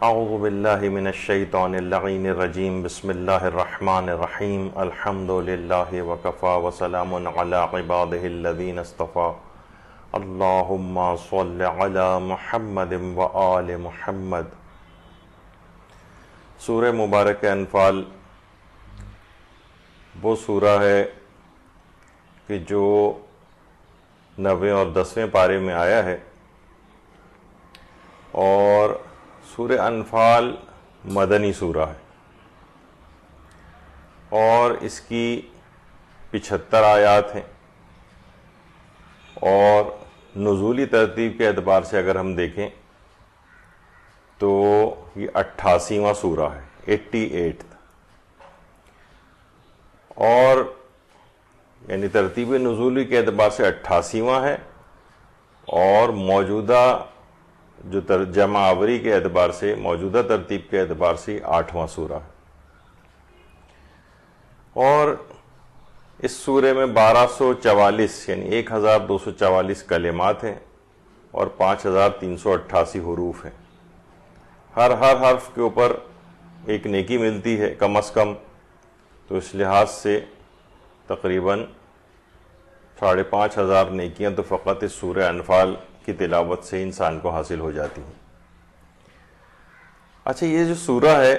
اعوذ باللہ من الشیطان اللعین الرجیم بسم اللہ الرحمن الرحیم الحمد للہ وکفا وسلام علی عبادہ الذین اصطفیٰ اللہم صل علی محمد وآل محمد۔ سورہ مبارک انفال وہ سورہ ہے کہ جو 9 اور 10 پارے میں آیا ہے، اور سورہ انفال مدنی سورہ ہے اور اس کی 75 آیات ہیں، اور نزولی ترتیب کے اعتبار سے اگر ہم دیکھیں تو یہ 88واں سورہ ہے، 88، اور یعنی ترتیب نزولی کے اعتبار سے 88واں ہے، اور موجودہ جو جمع آوری کے اعتبار سے، موجودہ ترتیب کے اعتبار سے 8واں سورہ ہے۔ اور اس سورے میں 1244 یعنی 1244 کلمات ہیں اور 5388 حروف ہیں۔ ہر حرف کے اوپر ایک نیکی ملتی ہے کم از کم، تو اس لحاظ سے تقریباً 5500 نیکیاں تو فقط اس سورہ انفال کی تلاوت سے انسان کو حاصل ہو جاتی ہیں۔ اچھا، یہ جو سورہ ہے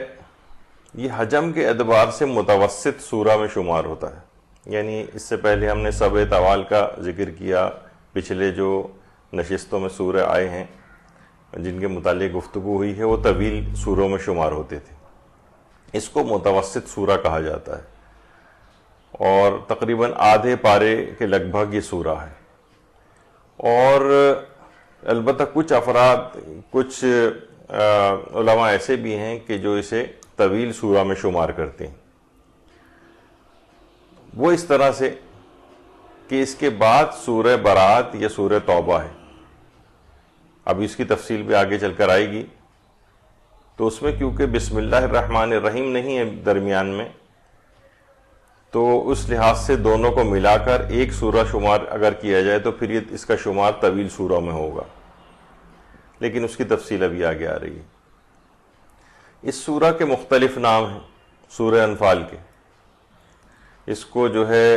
یہ حجم کے اعتبار سے متوسط سورہ میں شمار ہوتا ہے، یعنی اس سے پہلے ہم نے سبع طوال کا ذکر کیا، پچھلے جو نشستوں میں سورہ آئے ہیں جن کے متعلق گفتگو ہوئی ہے وہ طویل سوروں میں شمار ہوتے تھے، اس کو متوسط سورہ کہا جاتا ہے، اور تقریباً آدھے پارے کے لگ بھگ یہ سورہ ہے۔ اور البتہ کچھ افراد، کچھ علماء ایسے بھی ہیں کہ جو اسے طویل سورہ میں شمار کرتے ہیں، وہ اس طرح سے کہ اس کے بعد سورہ برات یا سورہ توبہ ہے۔ اب اس کی تفصیل بھی آگے چل کر آئے گی، تو اس میں کیونکہ بسم اللہ الرحمن الرحیم نہیں ہے درمیان میں، تو اس لحاظ سے دونوں کو ملا کر ایک سورہ شمار اگر کیا جائے تو پھر اس کا شمار طویل سورہ میں ہوگا، لیکن اس کی تفصیل ابھی آگے آ رہی ہے۔ اس سورہ کے مختلف نام ہیں سورہ انفال کے۔ اس کو جو ہے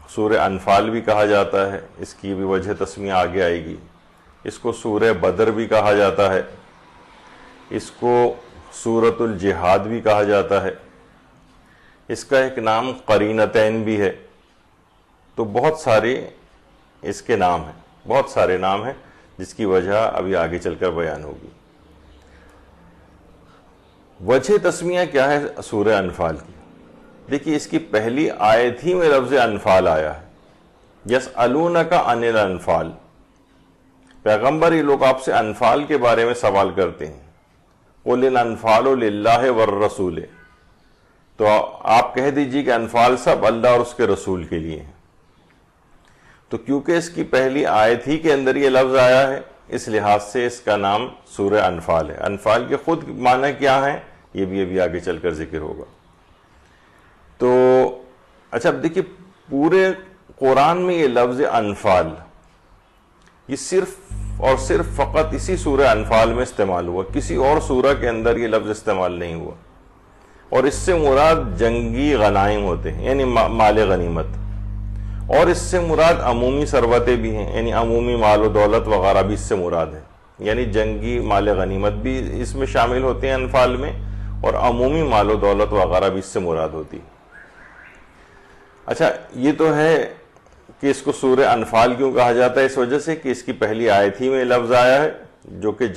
سورہ انفال بھی کہا جاتا ہے، اس کی بھی وجہ تسمیہ آگے آئے گی۔ اس کو سورہ بدر بھی کہا جاتا ہے، اس کو سورۃ الجہاد بھی کہا جاتا ہے، اس کا ایک نام قرینتین بھی ہے۔ تو بہت سارے اس کے نام ہیں، بہت سارے نام ہیں، جس کی وجہ ابھی آگے چل کر بیان ہوگی۔ وجہ تسمیہ کیا ہے سورہ انفال کی؟ دیکھیے، اس کی پہلی آیت ہی میں لفظ انفال آیا ہے، یسألونک عن الانفال۔ پیغمبر، یہ لوگ آپ سے انفال کے بارے میں سوال کرتے ہیں، قل الانفال للہ والرسول، تو آپ کہہ دیجئے کہ انفال سب اللہ اور اس کے رسول کے لیے ہیں۔ تو کیونکہ اس کی پہلی آیت ہی کے اندر یہ لفظ آیا ہے، اس لحاظ سے اس کا نام سورہ انفال ہے۔ انفال کے خود معنی کیا ہیں یہ بھی ابھی آگے چل کر ذکر ہوگا۔ تو اچھا، اب دیکھیے، پورے قرآن میں یہ لفظ انفال یہ صرف اور صرف فقط اسی سورہ انفال میں استعمال ہوا، کسی اور سورہ کے اندر یہ لفظ استعمال نہیں ہوا، اور اس سے مراد جنگی غنائم ہوتے ہیں، یعنی مال غنیمت، اور اس سے مراد عمومی ثروتیں بھی ہیں، یعنی عمومی مال و دولت وغیرہ بھی اس سے مراد ہے، یعنی جنگی مال غنیمت بھی اس میں شامل ہوتے ہیں انفال میں، اور عمومی مال و دولت وغیرہ بھی اس سے مراد ہوتی ہے۔ اچھا، یہ تو ہے کہ اس کو سورہ انفال کیوں کہا جاتا ہے، اس وجہ سے کہ اس کی پہلی آیت ہی میں لفظ آیا ہے جو کہ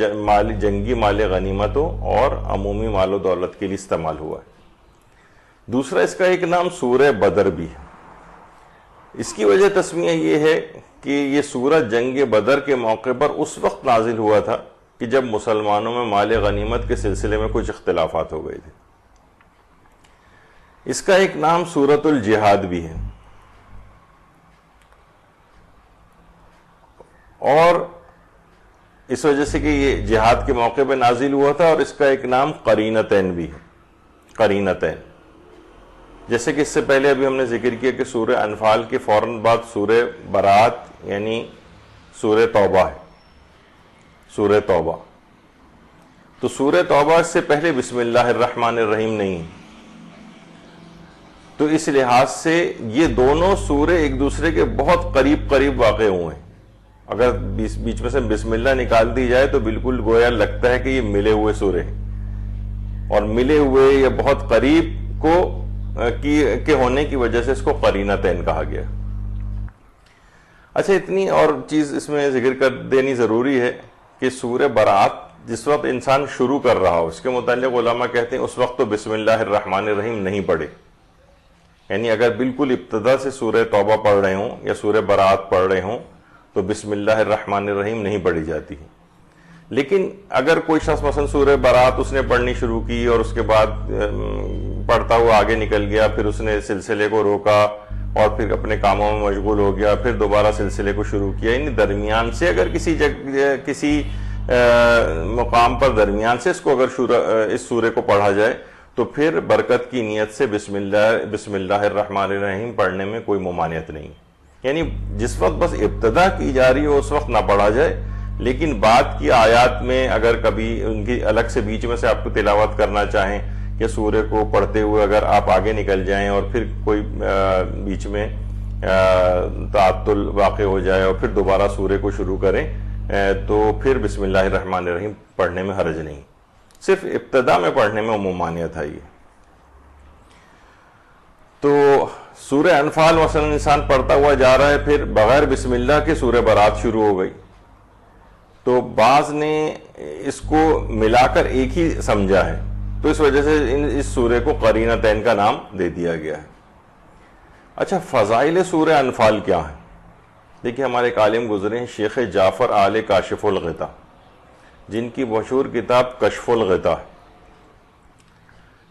جنگی مال غنیمتوں اور عمومی مال و دولت کے لیے استعمال ہوا ہے۔ دوسرا، اس کا ایک نام سورہ بدر بھی ہے۔ اس کی وجہ تسمیہ یہ ہے کہ یہ سورہ جنگ بدر کے موقع پر اس وقت نازل ہوا تھا کہ جب مسلمانوں میں مال غنیمت کے سلسلے میں کچھ اختلافات ہو گئے تھے۔ اس کا ایک نام سورۃ الجہاد بھی ہے، اور اس وجہ سے کہ یہ جہاد کے موقع پہ نازل ہوا تھا، اور اس کا ایک نام قرینتین بھی ہے، قرینتین۔ جیسے کہ اس سے پہلے ابھی ہم نے ذکر کیا کہ سورہ انفال کے فوراً بعد سورہ برات یعنی سورہ توبہ ہے، سورہ توبہ۔ تو سورہ توبہ سے پہلے بسم اللہ الرحمن الرحیم نہیں. تو اس لحاظ سے یہ دونوں سورے ایک دوسرے کے بہت قریب قریب واقع ہوئے ہیں. اگر بیچ میں سے بسم اللہ نکال دی جائے تو بالکل گویا لگتا ہے کہ یہ ملے ہوئے سورے ہیں, اور ملے ہوئے یا بہت قریب کو کے ہونے کی وجہ سے اس کو قرینتین کہا گیا. اچھا, اتنی اور چیز اس میں ذکر کر دینی ضروری ہے کہ سورہ برات جس وقت انسان شروع کر رہا ہو, اس کے متعلق علماء کہتے ہیں اس وقت تو بسم اللہ الرحمن الرحیم نہیں پڑھے. یعنی اگر بالکل ابتدا سے سورہ توبہ پڑھ رہے ہوں یا سورہ برات پڑھ رہے ہوں تو بسم اللہ الرحمن الرحیم نہیں پڑھی جاتی. لیکن اگر کوئی شخص مثلا سورہ برات اس نے پڑھنی شروع کی اور اس کے بعد پڑھتا ہوا آگے نکل گیا, پھر اس نے سلسلے کو روکا اور پھر اپنے کاموں میں مشغول ہو گیا, پھر دوبارہ سلسلے کو شروع کیا, یعنی درمیان سے اگر کسی مقام پر درمیان سے اس کو اگر اس سورے کو پڑھا جائے تو پھر برکت کی نیت سے بسم اللہ الرحمن الرحیم پڑھنے میں کوئی ممانعت نہیں. یعنی جس وقت بس ابتدا کی جا رہی ہو اس وقت نہ پڑھا جائے, لیکن بعد کی آیات میں اگر کبھی ان کی الگ سے بیچ میں سے آپ کو تلاوت کرنا چاہیں کہ سورے کو پڑھتے ہوئے اگر آپ آگے نکل جائیں اور پھر کوئی بیچ میں تعطل واقع ہو جائے اور پھر دوبارہ سورے کو شروع کریں تو پھر بسم اللہ الرحمن الرحیم پڑھنے میں حرج نہیں, صرف ابتدا میں پڑھنے میں ممانعت ہے. تو سورہ انفال مثلا انسان پڑھتا ہوا جا رہا ہے, پھر بغیر بسم اللہ کے سورہ برات شروع ہو گئی, تو بعض نے اس کو ملا کر ایک ہی سمجھا ہے, تو اس وجہ سے اس سورے کو قرینتین کا نام دے دیا گیا ہے. اچھا, فضائل سورہ انفال کیا ہیں؟ دیکھیے, ہمارے ایک عالم گزرے ہیں شیخ جعفر آل کاشف الغطا, جن کی مشہور کتاب کشف الغطا ہے.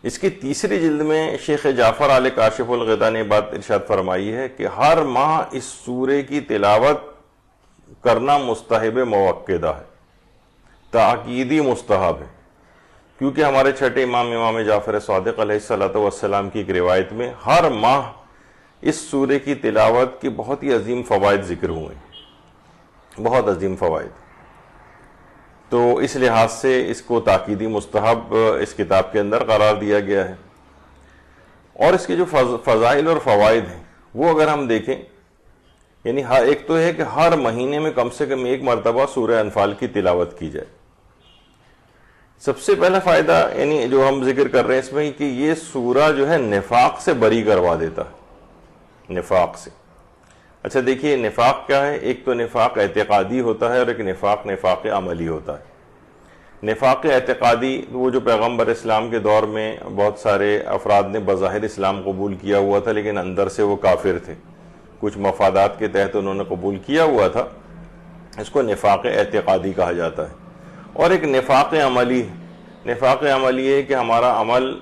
اس کی تیسری جلد میں شیخ جعفر آل کاشف الغطا نے بات ارشاد فرمائی ہے کہ ہر ماہ اس سورے کی تلاوت کرنا مستحب موقدہ ہے, تاکیدی مستحب ہے, کیونکہ ہمارے چھٹے امام جعفر صادق علیہ السلام کی ایک روایت میں ہر ماہ اس سورے کی تلاوت کے بہت ہی عظیم فوائد ذکر ہوئے, بہت عظیم فوائد. تو اس لحاظ سے اس کو تاکیدی مستحب اس کتاب کے اندر قرار دیا گیا ہے. اور اس کے جو فضائل اور فوائد ہیں وہ اگر ہم دیکھیں, یعنی ایک تو ہے کہ ہر مہینے میں کم سے کم ایک مرتبہ سورہ انفال کی تلاوت کی جائے. سب سے پہلا فائدہ یعنی جو ہم ذکر کر رہے ہیں اس میں کہ یہ سورہ جو ہے نفاق سے بری کروا دیتا ہے, نفاق سے. اچھا دیکھیے, نفاق کیا ہے؟ ایک تو نفاق اعتقادی ہوتا ہے اور ایک نفاق عملی ہوتا ہے. نفاق اعتقادی وہ جو پیغمبر اسلام کے دور میں بہت سارے افراد نے بظاہر اسلام قبول کیا ہوا تھا لیکن اندر سے وہ کافر تھے, کچھ مفادات کے تحت انہوں نے قبول کیا ہوا تھا, اس کو نفاق اعتقادی کہا جاتا ہے. اور ایک نفاق عملی, نفاق عملی ہے کہ ہمارا عمل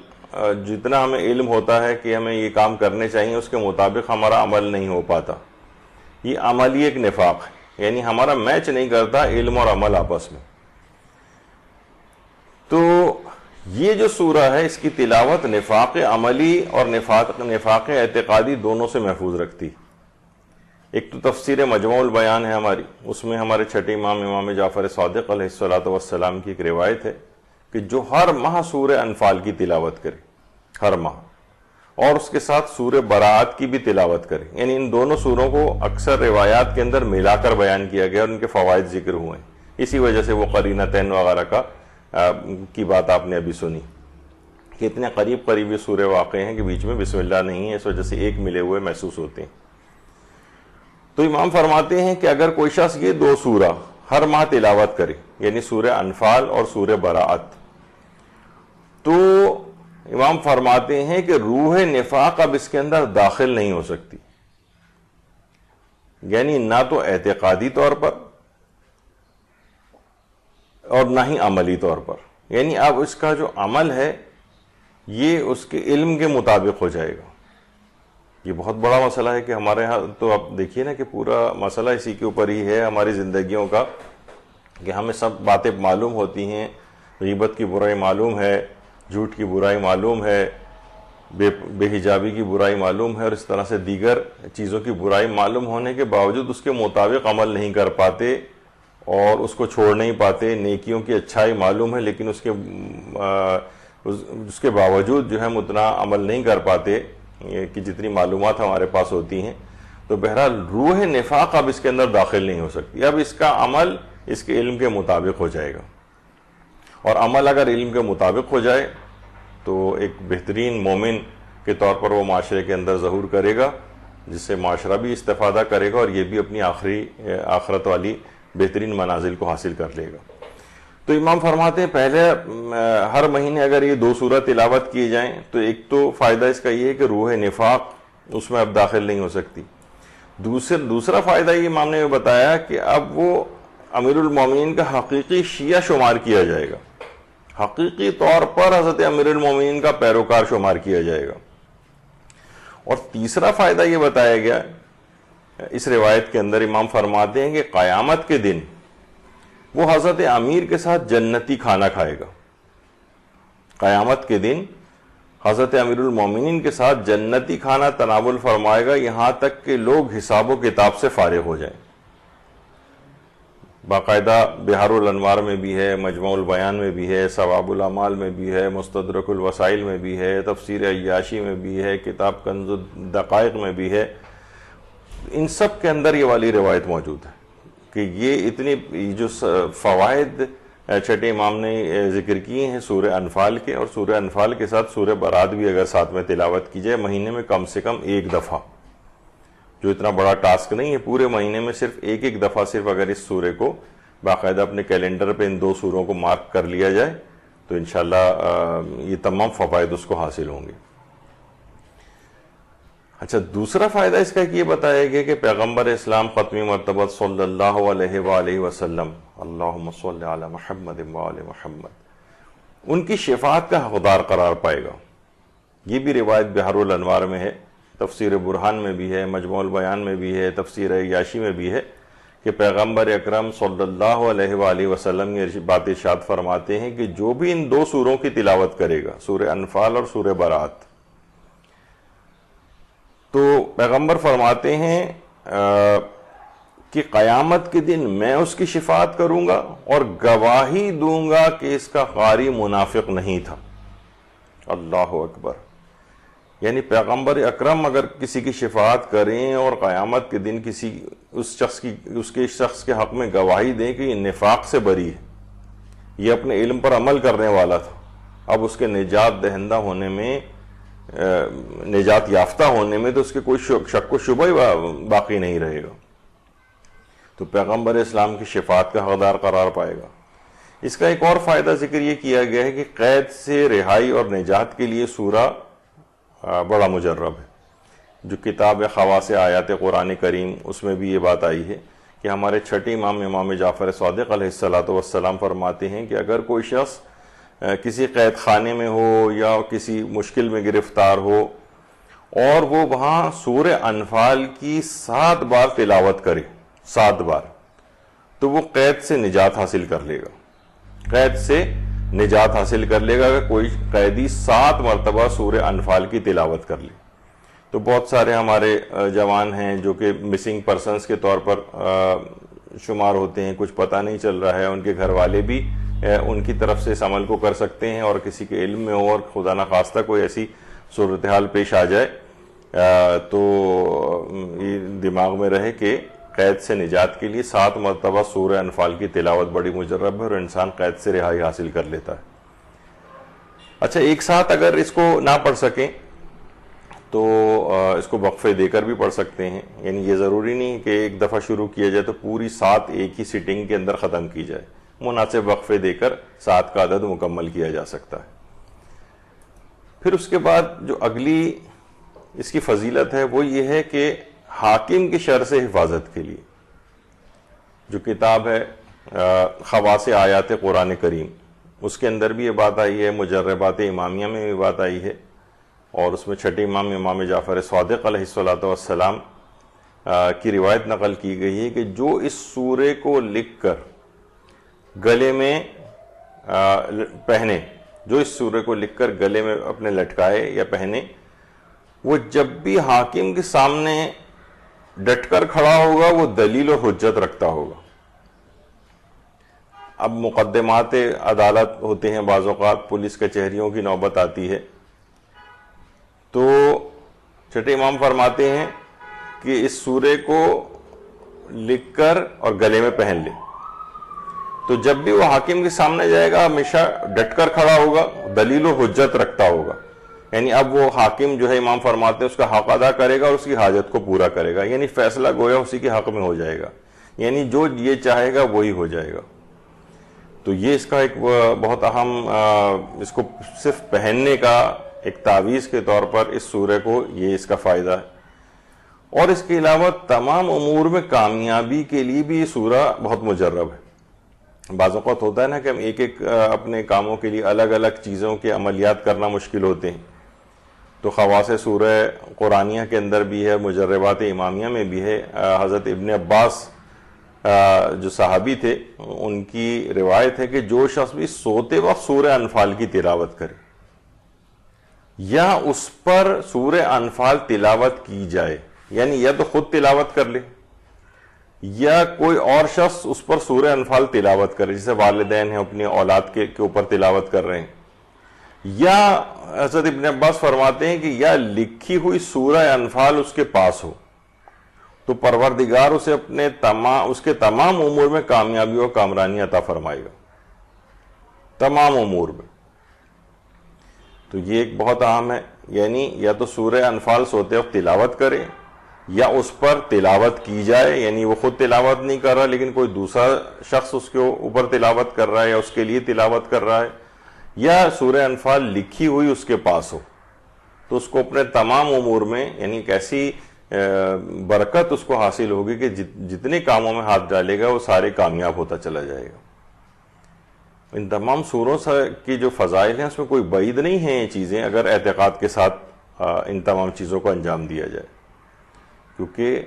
جتنا ہمیں علم ہوتا ہے کہ ہمیں یہ کام کرنے چاہیے اس کے مطابق ہمارا عمل نہیں ہو پاتا. یہ عملی ایک نفاق ہے, یعنی ہمارا میچ نہیں کرتا علم اور عمل آپس میں. تو یہ جو سورہ ہے اس کی تلاوت نفاق عملی اور نفاق اعتقادی دونوں سے محفوظ رکھتی. ایک تو تفسیر مجموع البیان ہے ہماری, اس میں ہمارے چھٹے امام جعفر صادق علیہ السلام کی ایک روایت ہے کہ جو ہر ماہ سورہ انفال کی تلاوت کرے, ہر ماہ, اور اس کے ساتھ سورہ برات کی بھی تلاوت کرے, یعنی ان دونوں سوروں کو اکثر روایات کے اندر ملا کر بیان کیا گیا اور ان کے فوائد ذکر ہوئے ہیں. اسی وجہ سے وہ قرینتین وغیرہ کی بات آپ نے ابھی سنی کہ اتنے قریب یہ سورے واقع ہیں کہ بیچ میں بسم اللہ نہیں ہے, اس وجہ سے ایک ملے ہوئے محسوس ہوتے ہیں. تو امام فرماتے ہیں کہ اگر کوئی شخص یہ دو سورہ ہر ماہ تلاوت کرے, یعنی سورہ انفال اور سورہ برات, تو امام فرماتے ہیں کہ روح نفاق اب اس کے اندر داخل نہیں ہو سکتی, یعنی نہ تو اعتقادی طور پر اور نہ ہی عملی طور پر. یعنی اب اس کا جو عمل ہے یہ اس کے علم کے مطابق ہو جائے گا. یہ بہت بڑا مسئلہ ہے کہ ہمارے ہاں تو آپ دیکھیے نا کہ پورا مسئلہ اسی کے اوپر ہی ہے ہماری زندگیوں کا, کہ ہمیں سب باتیں معلوم ہوتی ہیں, غیبت کی برائی معلوم ہے, جھوٹ کی برائی معلوم ہے, بے حجابی کی برائی معلوم ہے, اور اس طرح سے دیگر چیزوں کی برائی معلوم ہونے کے باوجود اس کے مطابق عمل نہیں کر پاتے, اور اس کو چھوڑ نہیں پاتے، نیکیوں کی اچھائی معلوم ہے لیکن اس کے باوجود جو ہے ہم اتنا عمل نہیں کر پاتے کہ جتنی معلومات ہمارے پاس ہوتی ہیں، تو بہرحال روح نفاق اب اس کے اندر داخل نہیں ہو سکتی، اب اس کا عمل اس کے علم کے مطابق ہو جائے گا، اور عمل اگر علم کے مطابق ہو جائے تو ایک بہترین مومن کے طور پر وہ معاشرے کے اندر ظہور کرے گا، جس سے معاشرہ بھی استفادہ کرے گا اور یہ بھی اپنی آخرت والی بہترین منازل کو حاصل کر لے گا۔ تو امام فرماتے ہیں پہلے ہر مہینے اگر یہ 2 سورہ تلاوت کیے جائیں تو ایک تو فائدہ اس کا یہ ہے کہ روح نفاق اس میں اب داخل نہیں ہو سکتی، دوسرا فائدہ یہ امام نے بتایا کہ اب وہ امیر المومنین کا حقیقی شیعہ شمار کیا جائے گا، حقیقی طور پر حضرت امیر المومنین کا پیروکار شمار کیا جائے گا۔ اور تیسرا فائدہ یہ بتایا گیا اس روایت کے اندر، امام فرماتے ہیں کہ قیامت کے دن وہ حضرت امیر کے ساتھ جنتی کھانا کھائے گا، قیامت کے دن حضرت امیر المومنین کے ساتھ جنتی کھانا تناول فرمائے گا، یہاں تک کہ لوگ حساب و کتاب سے فارغ ہو جائیں۔ باقاعدہ بحار الانوار میں بھی ہے، مجموع البیان میں بھی ہے، ثواب الاعمال میں بھی ہے، مستدرک الوسائل میں بھی ہے، تفسیر عیاشی میں بھی ہے، کتاب کنز الدقائق میں بھی ہے، ان سب کے اندر یہ والی روایت موجود ہے کہ یہ اتنی جو فوائد چھٹے امام نے ذکر کیے ہیں سورہ انفال کے، اور سورہ انفال کے ساتھ سورہ برات بھی اگر ساتھ میں تلاوت کی جائے مہینے میں کم سے کم 1 دفعہ، جو اتنا بڑا ٹاسک نہیں ہے، پورے مہینے میں صرف ایک دفعہ صرف اگر اس سورے کو باقاعدہ اپنے کیلنڈر پہ ان 2 سوروں کو مارک کر لیا جائے تو انشاءاللہ یہ تمام فوائد اس کو حاصل ہوں گے۔ اچھا، دوسرا فائدہ اس کا یہ بتایا گیا کہ پیغمبر اسلام ختمی مرتبہ صلی اللہ علیہ وآلہ وسلم، اللہم صلی علی محمد وآل محمد، ان کی شفاعت کا حقدار قرار پائے گا۔ یہ بھی روایت بحار الانوار میں ہے، تفسیر برہان میں بھی ہے، مجموع البیان میں بھی ہے، تفسیر عیاشی میں بھی ہے کہ پیغمبر اکرم صلی اللہ علیہ وآلہ وسلم یہ بات ارشاد فرماتے ہیں کہ جو بھی ان 2 سوروں کی تلاوت کرے گا، سورہ انفال اور سورہ برات، تو پیغمبر فرماتے ہیں کہ قیامت کے دن میں اس کی شفاعت کروں گا اور گواہی دوں گا کہ اس کا قاری منافق نہیں تھا۔ اللہ اکبر! یعنی پیغمبر اکرم اگر کسی کی شفاعت کریں اور قیامت کے دن اس شخص کے حق میں گواہی دیں کہ یہ نفاق سے بری ہے، یہ اپنے علم پر عمل کرنے والا تھا، اب اس کے نجات دہندہ ہونے میں، نجات یافتہ ہونے میں تو اس کے کوئی شک و شبہ باقی نہیں رہے گا، تو پیغمبر اسلام کی شفاعت کا حقدار قرار پائے گا۔ اس کا ایک اور فائدہ ذکر یہ کیا گیا ہے کہ قید سے رہائی اور نجات کے لیے سورہ بڑا مجرب ہے۔ جو کتاب خواص آیات قرآن کریم، اس میں بھی یہ بات آئی ہے کہ ہمارے چھٹے امام جعفر صادق علیہ السلام فرماتے ہیں کہ اگر کوئی شخص کسی قید خانے میں ہو یا کسی مشکل میں گرفتار ہو اور وہ وہاں سورہ انفال کی 7 بار تلاوت کرے، 7 بار، تو وہ قید سے نجات حاصل کر لے گا، قید سے نجات حاصل کر لے گا اگر کوئی قیدی 7 مرتبہ سورہ انفال کی تلاوت کر لے۔ تو بہت سارے ہمارے جوان ہیں جو کہ مسنگ پرسنز کے طور پر شمار ہوتے ہیں، کچھ پتہ نہیں چل رہا ہے، ان کے گھر والے بھی ان کی طرف سے اس عمل کو کر سکتے ہیں، اور کسی کے علم میں ہو اور خدا نخواستہ کوئی ایسی صورتحال پیش آ جائے تو یہ دماغ میں رہے کہ قید سے نجات کے لیے 7 مرتبہ سورہ انفال کی تلاوت بڑی مجرب ہے اور انسان قید سے رہائی حاصل کر لیتا ہے۔ اچھا، ایک ساتھ اگر اس کو نہ پڑھ سکیں تو اس کو وقفے دے کر بھی پڑھ سکتے ہیں، یعنی یہ ضروری نہیں کہ ایک دفعہ شروع کیا جائے تو پوری 7 ایک ہی سٹنگ کے اندر ختم کی جائے، مناسب وقفے دے کر 7 کا عدد مکمل کیا جا سکتا ہے۔ پھر اس کے بعد جو اگلی اس کی فضیلت ہے وہ یہ ہے کہ حاکم کی شر سے حفاظت کے لیے جو کتاب ہے خواص آیات قرآن کریم، اس کے اندر بھی یہ بات آئی ہے، مجربات امامیہ میں بھی بات آئی ہے، اور اس میں چھٹے امام جعفر صادق علیہ السلام کی روایت نقل کی گئی ہے کہ جو اس سورے کو لکھ کر گلے میں پہنے، جو اس سورے کو لکھ کر گلے میں اپنے لٹکائے یا پہنے، وہ جب بھی حاکم کے سامنے ڈٹ کر کھڑا ہوگا وہ دلیل اور حجت رکھتا ہوگا۔ اب مقدمات عدالت ہوتے ہیں، بعض اوقات پولیس کچہریوں کی نوبت آتی ہے، تو چھٹے امام فرماتے ہیں کہ اس سورے کو لکھ کر اور گلے میں پہن لے، تو جب بھی وہ حاکم کے سامنے جائے گا ہمیشہ ڈٹ کر کھڑا ہوگا، دلیل و حجت رکھتا ہوگا، یعنی اب وہ حاکم جو ہے امام فرماتے ہیں اس کا حق ادا کرے گا اور اس کی حاجت کو پورا کرے گا، یعنی فیصلہ گویا اسی کے حق میں ہو جائے گا، یعنی جو یہ چاہے گا وہی ہو جائے گا۔ تو یہ اس کا ایک بہت اہم، اس کو صرف پہننے کا ایک تعویذ کے طور پر اس سورہ کو یہ اس کا فائدہ ہے۔ اور اس کے علاوہ تمام امور میں کامیابی کے لیے بھی یہ سورہ بہت مجرب ہے۔ بعض اوقات ہوتا ہے نا کہ ہم ایک ایک اپنے کاموں کے لیے الگ الگ چیزوں کے عملیات کرنا مشکل ہوتے ہیں، تو خواص سورہ قرآنیہ کے اندر بھی ہے، مجربات امامیہ میں بھی ہے۔ حضرت ابن عباس جو صحابی تھے ان کی روایت ہے کہ جو شخص بھی سوتے وقت سورہ انفال کی تلاوت کرے یا اس پر سورہ انفال تلاوت کی جائے، یعنی یا تو خود تلاوت کر لے یا کوئی اور شخص اس پر سورہ انفال تلاوت کرے، جیسے والدین ہیں اپنی اولاد کے اوپر تلاوت کر رہے ہیں، یا حضرت ابن عباس فرماتے ہیں کہ یا لکھی ہوئی سورہ انفال اس کے پاس ہو، تو پروردگار اسے اس کے تمام امور میں کامیابی و کامرانی عطا فرمائے گا، تمام امور میں۔ تو یہ ایک بہت اہم ہے، یعنی یا تو سورہ انفال سوتے وقت تلاوت کرے یا اس پر تلاوت کی جائے، یعنی وہ خود تلاوت نہیں کر رہا لیکن کوئی دوسرا شخص اس کے اوپر تلاوت کر رہا ہے یا اس کے لیے تلاوت کر رہا ہے، یا سورہ انفال لکھی ہوئی اس کے پاس ہو، تو اس کو اپنے تمام امور میں، یعنی ایک ایسی برکت اس کو حاصل ہوگی کہ جتنے کاموں میں ہاتھ ڈالے گا وہ سارے کامیاب ہوتا چلا جائے گا۔ ان تمام سوروں کی جو فضائل ہیں اس میں کوئی بعید نہیں ہیں یہ چیزیں، اگر اعتقاد کے ساتھ ان تمام چیزوں کو انجام دیا جائے، کیونکہ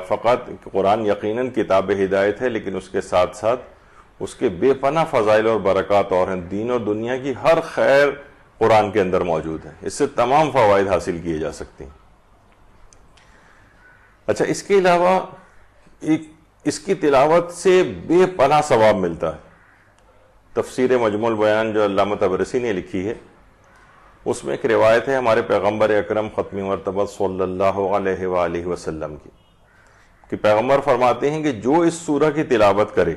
فقط قرآن یقیناً کتاب ہدایت ہے، لیکن اس کے ساتھ ساتھ اس کے بے پناہ فضائل اور برکات اور ہیں، دین اور دنیا کی ہر خیر قرآن کے اندر موجود ہے، اس سے تمام فوائد حاصل کیے جا سکتے ہیں۔ اچھا، اس کے علاوہ اس کی تلاوت سے بے پناہ ثواب ملتا ہے۔ تفسیر مجموع البیان جو علامہ طبرسی نے لکھی ہے، اس میں ایک روایت ہے ہمارے پیغمبر اکرم ختم مرتبہ صلی اللہ علیہ وآلہ وسلم کی، کہ پیغمبر فرماتے ہیں کہ جو اس سورہ کی تلاوت کرے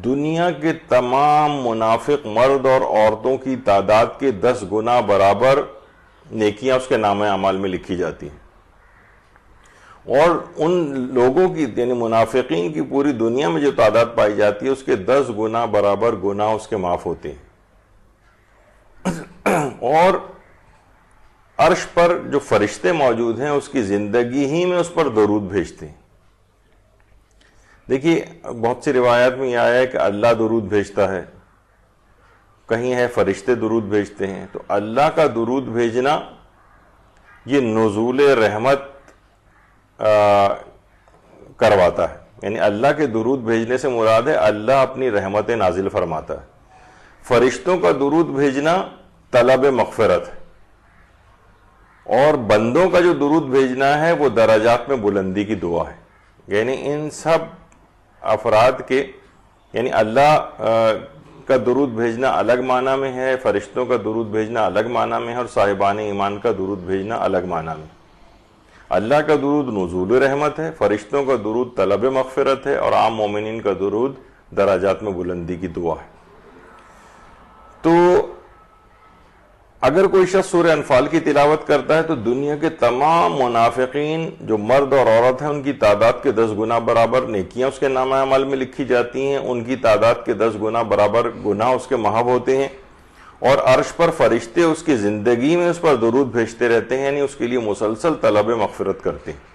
دنیا کے تمام منافق مرد اور عورتوں کی تعداد کے 10 گنا برابر نیکیاں اس کے نامہ اعمال میں لکھی جاتی ہیں، اور ان لوگوں کی، یعنی منافقین کی پوری دنیا میں جو تعداد پائی جاتی ہے اس کے 10 گنا برابر گناہ اس کے معاف ہوتے ہیں، اور عرش پر جو فرشتے موجود ہیں اس کی زندگی ہی میں اس پر درود بھیجتے ہیں۔ دیکھیے بہت سی روایات میں یہ آیا ہے کہ اللہ درود بھیجتا ہے، کہیں ہے فرشتے درود بھیجتے ہیں، تو اللہ کا درود بھیجنا یہ نزول رحمت کرواتا ہے، یعنی اللہ کے درود بھیجنے سے مراد ہے اللہ اپنی رحمت نازل فرماتا ہے۔ فرشتوں کا درود بھیجنا طلب مغفرت ہے، اور بندوں کا جو درود بھیجنا ہے وہ درجات میں بلندی کی دعا ہے، یعنی ان سب افراد کے، یعنی اللہ کا درود بھیجنا الگ معنی میں ہے، فرشتوں کا درود بھیجنا الگ معنی میں ہے، اور صاحبان ایمان کا درود بھیجنا الگ معنی میں۔ اللہ کا درود نزول رحمت ہے، فرشتوں کا درود طلب مغفرت ہے، اور عام مومنین کا درود درجات میں بلندی کی دعا ہے۔ تو اگر کوئی شخص سورہ انفال کی تلاوت کرتا ہے تو دنیا کے تمام منافقین جو مرد اور عورت ہیں ان کی تعداد کے 10 گنا برابر نیکیاں اس کے نامہ اعمال میں لکھی جاتی ہیں، ان کی تعداد کے 10 گنا برابر گناہ اس کے محو ہوتے ہیں، اور عرش پر فرشتے اس کی زندگی میں اس پر درود بھیجتے رہتے ہیں، یعنی اس کے لیے مسلسل طلب مغفرت کرتے ہیں۔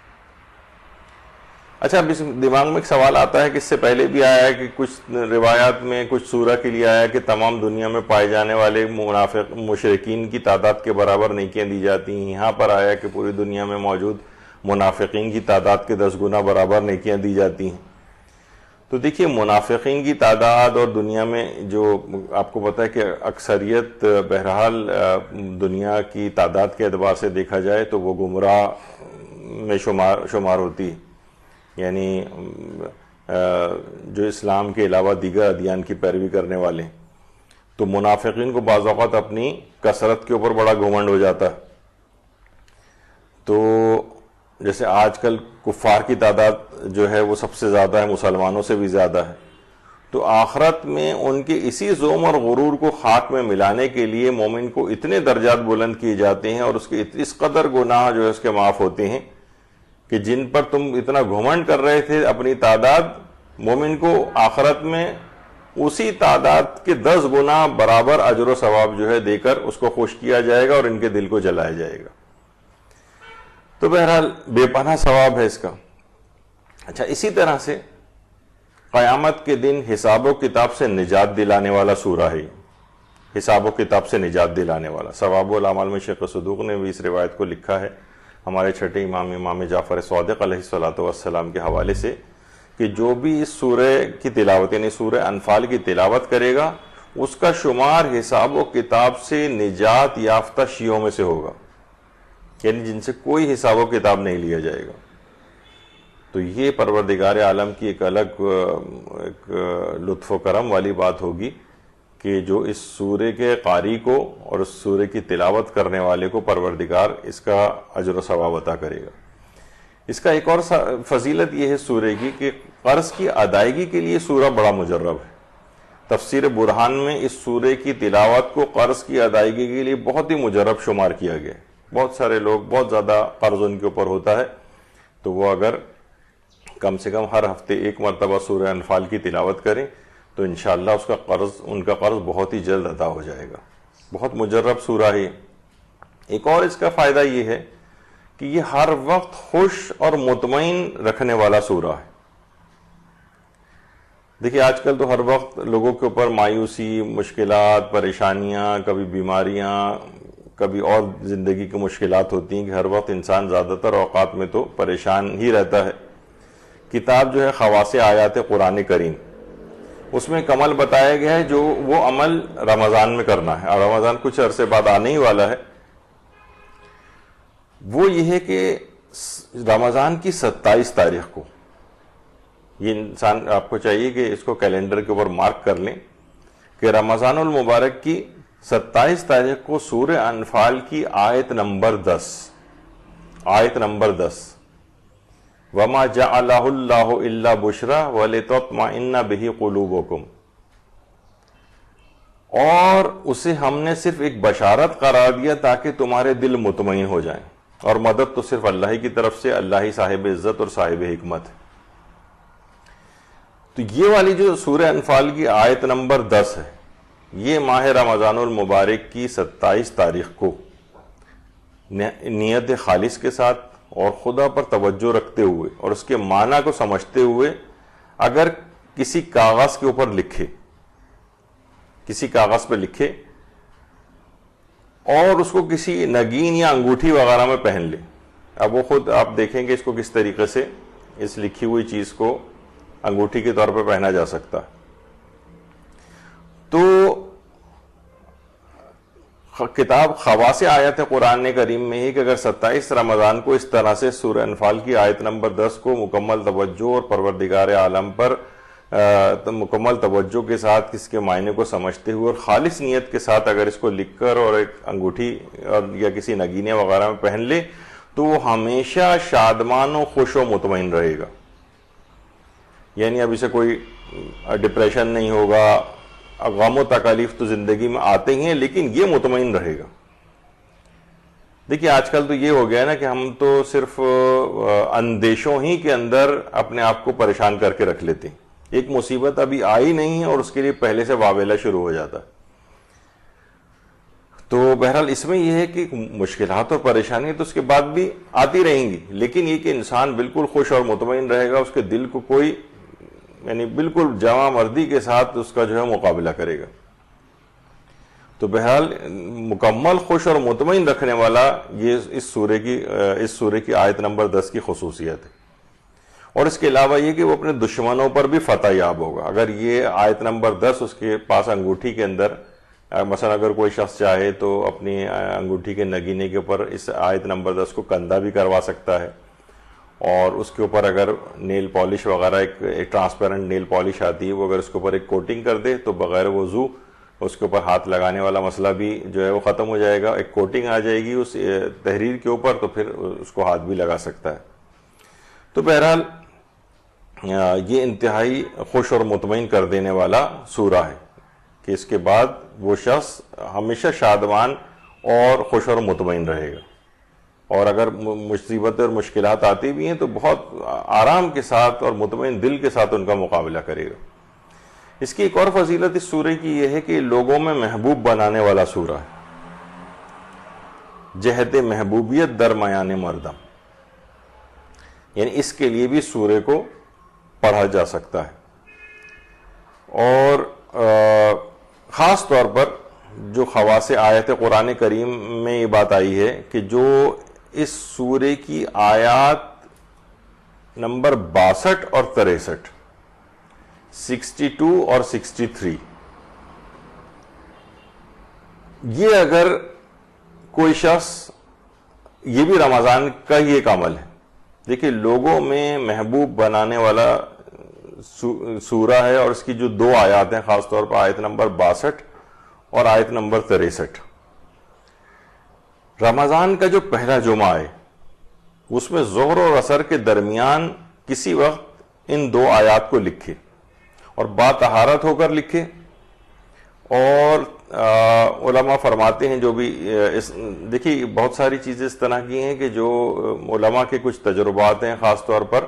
اچھا، اب اس دماغ میں ایک سوال آتا ہے کہ اس سے پہلے بھی آیا ہے کہ کچھ روایات میں کچھ سورہ کے لیے آیا ہے کہ تمام دنیا میں پائے جانے والے منافق مشرکین کی تعداد کے برابر نیکیاں دی جاتی ہیں، یہاں پر آیا کہ پوری دنیا میں موجود منافقین کی تعداد کے 10 گنا برابر نیکیاں دی جاتی ہیں۔ تو دیکھیے منافقین کی تعداد اور دنیا میں جو آپ کو پتہ ہے کہ اکثریت بہرحال دنیا کی تعداد کے اعتبار سے دیکھا جائے تو وہ گمراہ میں شمار ہوتی ہے، یعنی جو اسلام کے علاوہ دیگر ادیان کی پیروی کرنے والے ہیں، تو منافقین کو بعض اوقات اپنی کثرت کے اوپر بڑا گھمنڈ ہو جاتا ہے. تو جیسے آج کل کفار کی تعداد جو ہے وہ سب سے زیادہ ہے، مسلمانوں سے بھی زیادہ ہے، تو آخرت میں ان کے اسی ظلم اور غرور کو خاک میں ملانے کے لیے مومن کو اتنے درجات بلند کیے جاتے ہیں اور اس کے اس قدر گناہ جو ہے اس کے معاف ہوتے ہیں کہ جن پر تم اتنا گھمنڈ کر رہے تھے اپنی تعداد، مومن کو آخرت میں اسی تعداد کے 10 گنا برابر اجر و ثواب جو ہے دے کر اس کو خوش کیا جائے گا اور ان کے دل کو جلایا جائے گا. تو بہرحال بے پناہ ثواب ہے اس کا. اچھا، اسی طرح سے قیامت کے دن حساب و کتاب سے نجات دلانے والا سورہ ہے. حساب و کتاب سے نجات دلانے والا. ثواب الاعمال میں شیخ صدوق نے بھی اس روایت کو لکھا ہے ہمارے چھٹے امام جعفر صادق علیہ الصلوۃ والسلام کے حوالے سے کہ جو بھی اس سورہ کی تلاوت یعنی سورہ انفال کی تلاوت کرے گا اس کا شمار حساب و کتاب سے نجات یافتہ شیعوں میں سے ہوگا، یعنی جن سے کوئی حساب و کتاب نہیں لیا جائے گا. تو یہ پروردگار عالم کی ایک الگ ایک لطف و کرم والی بات ہوگی کہ جو اس سورے کے قاری کو اور اس سورے کی تلاوت کرنے والے کو پروردگار اس کا اجر و ثواب عطا کرے گا. اس کا ایک اور فضیلت یہ ہے سورے کی کہ قرض کی ادائیگی کے لیے سورہ بڑا مجرب ہے. تفسیر برہان میں اس سورے کی تلاوت کو قرض کی ادائیگی کے لیے بہت ہی مجرب شمار کیا گیا ہے. بہت سارے لوگ بہت زیادہ قرض ان کے اوپر ہوتا ہے تو وہ اگر کم سے کم ہر ہفتے ایک مرتبہ سورہ انفال کی تلاوت کریں تو انشاءاللہ اس کا ان کا قرض بہت ہی جلد ادا ہو جائے گا. بہت مجرب سورہ ہے. ایک اور اس کا فائدہ یہ ہے کہ یہ ہر وقت خوش اور مطمئن رکھنے والا سورہ ہے. دیکھیے آج کل تو ہر وقت لوگوں کے اوپر مایوسی، مشکلات، پریشانیاں، کبھی بیماریاں، کبھی اور زندگی کی مشکلات ہوتی ہیں کہ ہر وقت انسان زیادہ تر اوقات میں تو پریشان ہی رہتا ہے. کتاب جو ہے خواص آیات قرآن کریم، اس میں ایک عمل بتایا گیا ہے جو وہ عمل رمضان میں کرنا ہے، اور رمضان کچھ عرصے بعد آنے ہی والا ہے. وہ یہ ہے کہ رمضان کی 27 تاریخ کو یہ انسان آپ کو چاہیے کہ اس کو کیلنڈر کے اوپر مارک کر لیں کہ رمضان المبارک کی 27 تاریخ کو سورہ انفال کی آیت نمبر 10 وَمَا جَعَلَهُ اللَّهُ إِلَّا بُشْرَى وَلِتَطْمَئِنَّ بِهِ قُلُوبُكُمْ، اور اسے ہم نے صرف ایک بشارت قرار دیا تاکہ تمہارے دل مطمئن ہو جائیں، اور مدد تو صرف اللہ ہی کی طرف سے، اللہ ہی صاحب عزت اور صاحب حکمت ہے. تو یہ والی جو سورہ انفال کی آیت نمبر 10 ہے، یہ ماہ رمضان المبارک کی 27 تاریخ کو نیت خالص کے ساتھ اور خدا پر توجہ رکھتے ہوئے اور اس کے معنی کو سمجھتے ہوئے اگر کسی کاغذ کے اوپر لکھے، کسی کاغذ پہ لکھے اور اس کو کسی نگین یا انگوٹھی وغیرہ میں پہن لے. اب وہ خود آپ دیکھیں گے اس کو کس طریقے سے اس لکھی ہوئی چیز کو انگوٹھی کے طور پہ پہنا جا سکتا. تو کتاب خواص آیت قرآن کریم میں ہی کہ اگر 27 رمضان کو اس طرح سے سورہ انفال کی آیت نمبر 10 کو مکمل توجہ اور پروردگار عالم پر مکمل توجہ کے ساتھ اس کے معنی کو سمجھتے ہوئے اور خالص نیت کے ساتھ اگر اس کو لکھ کر اور ایک انگوٹھی اور یا کسی نگینے وغیرہ میں پہن لے تو وہ ہمیشہ شادمان و خوش و مطمئن رہے گا. یعنی اب اسے کوئی ڈپریشن نہیں ہوگا، غم و تکالیف تو زندگی میں آتے ہی ہیں لیکن یہ مطمئن رہے گا. دیکھیے آج کل تو یہ ہو گیا نا کہ ہم تو صرف اندیشوں ہی کے اندر اپنے آپ کو پریشان کر کے رکھ لیتے ہیں. ایک مصیبت ابھی آئی نہیں ہے اور اس کے لیے پہلے سے واویلا شروع ہو جاتا ہے. تو بہرحال اس میں یہ ہے کہ مشکلات اور پریشانی تو اس کے بعد بھی آتی رہیں گی، لیکن یہ کہ انسان بالکل خوش اور مطمئن رہے گا، اس کے دل کو کوئی یعنی بالکل جواں مردی کے ساتھ اس کا جو ہے مقابلہ کرے گا. تو بہرحال مکمل خوش اور مطمئن رکھنے والا یہ اس سورے کی آیت نمبر 10 کی خصوصیت ہے. اور اس کے علاوہ یہ کہ وہ اپنے دشمنوں پر بھی فتح یاب ہوگا. اگر یہ آیت نمبر 10 اس کے پاس انگوٹھی کے اندر مثلا اگر کوئی شخص چاہے تو اپنی انگوٹھی کے نگینے کے اوپر اس آیت نمبر 10 کو کندہ بھی کروا سکتا ہے اور اس کے اوپر اگر نیل پالش وغیرہ ایک ٹرانسپیرنٹ نیل پالش آتی ہے، وہ اگر اس کے اوپر ایک کوٹنگ کر دے تو بغیر وضو اس کے اوپر ہاتھ لگانے والا مسئلہ بھی جو ہے وہ ختم ہو جائے گا. ایک کوٹنگ آ جائے گی اس تحریر کے اوپر تو پھر اس کو ہاتھ بھی لگا سکتا ہے. تو بہرحال یہ انتہائی خوش اور مطمئن کر دینے والا سورہ ہے کہ اس کے بعد وہ شخص ہمیشہ شادمان اور خوش اور مطمئن رہے گا، اور اگر مصیبتیں اور مشکلات آتی بھی ہیں تو بہت آرام کے ساتھ اور مطمئن دل کے ساتھ ان کا مقابلہ کرے گا. اس کی ایک اور فضیلت اس سورہ کی یہ ہے کہ لوگوں میں محبوب بنانے والا سورہ ہے. جہت محبوبیت درمیان مردم، یعنی اس کے لیے بھی سورہ کو پڑھا جا سکتا ہے. اور خاص طور پر جو خواص آیت قرآن کریم میں یہ بات آئی ہے کہ جو اس سورے کی آیات نمبر 62 اور 63، 62 اور 63، یہ اگر کوئی شخص، یہ بھی رمضان کا ہی ایک عمل ہے. دیکھیں لوگوں میں محبوب بنانے والا سورہ ہے، اور اس کی جو 2 آیات ہیں خاص طور پر آیت نمبر 62 اور آیت نمبر 63. رمضان کا جو پہلا جمعہ ہے اس میں ظہر اور عصر کے درمیان کسی وقت ان 2 آیات کو لکھے، اور باطہارت ہو کر لکھے. اور علماء فرماتے ہیں جو بھی دیکھیے بہت ساری چیزیں اس طرح کی ہیں کہ جو علماء کے کچھ تجربات ہیں، خاص طور پر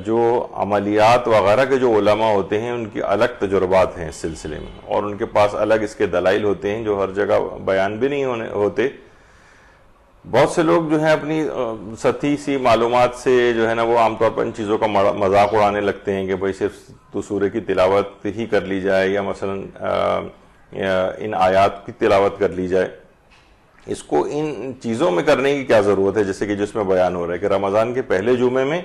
جو عملیات وغیرہ کے جو علماء ہوتے ہیں ان کی الگ تجربات ہیں اس سلسلے میں، اور ان کے پاس الگ اس کے دلائل ہوتے ہیں جو ہر جگہ بیان بھی نہیں ہوتے. بہت سے لوگ جو ہیں اپنی سطحی سی معلومات سے جو ہے نا وہ عام طور پر ان چیزوں کا مذاق اڑانے لگتے ہیں کہ بھئی صرف تو سورہ کی تلاوت ہی کر لی جائے، یا مثلا ان آیات کی تلاوت کر لی جائے. اس کو ان چیزوں میں کرنے کی کیا ضرورت ہے، جیسے کہ جس میں بیان ہو رہا ہے کہ رمضان کے پہلے جمعے میں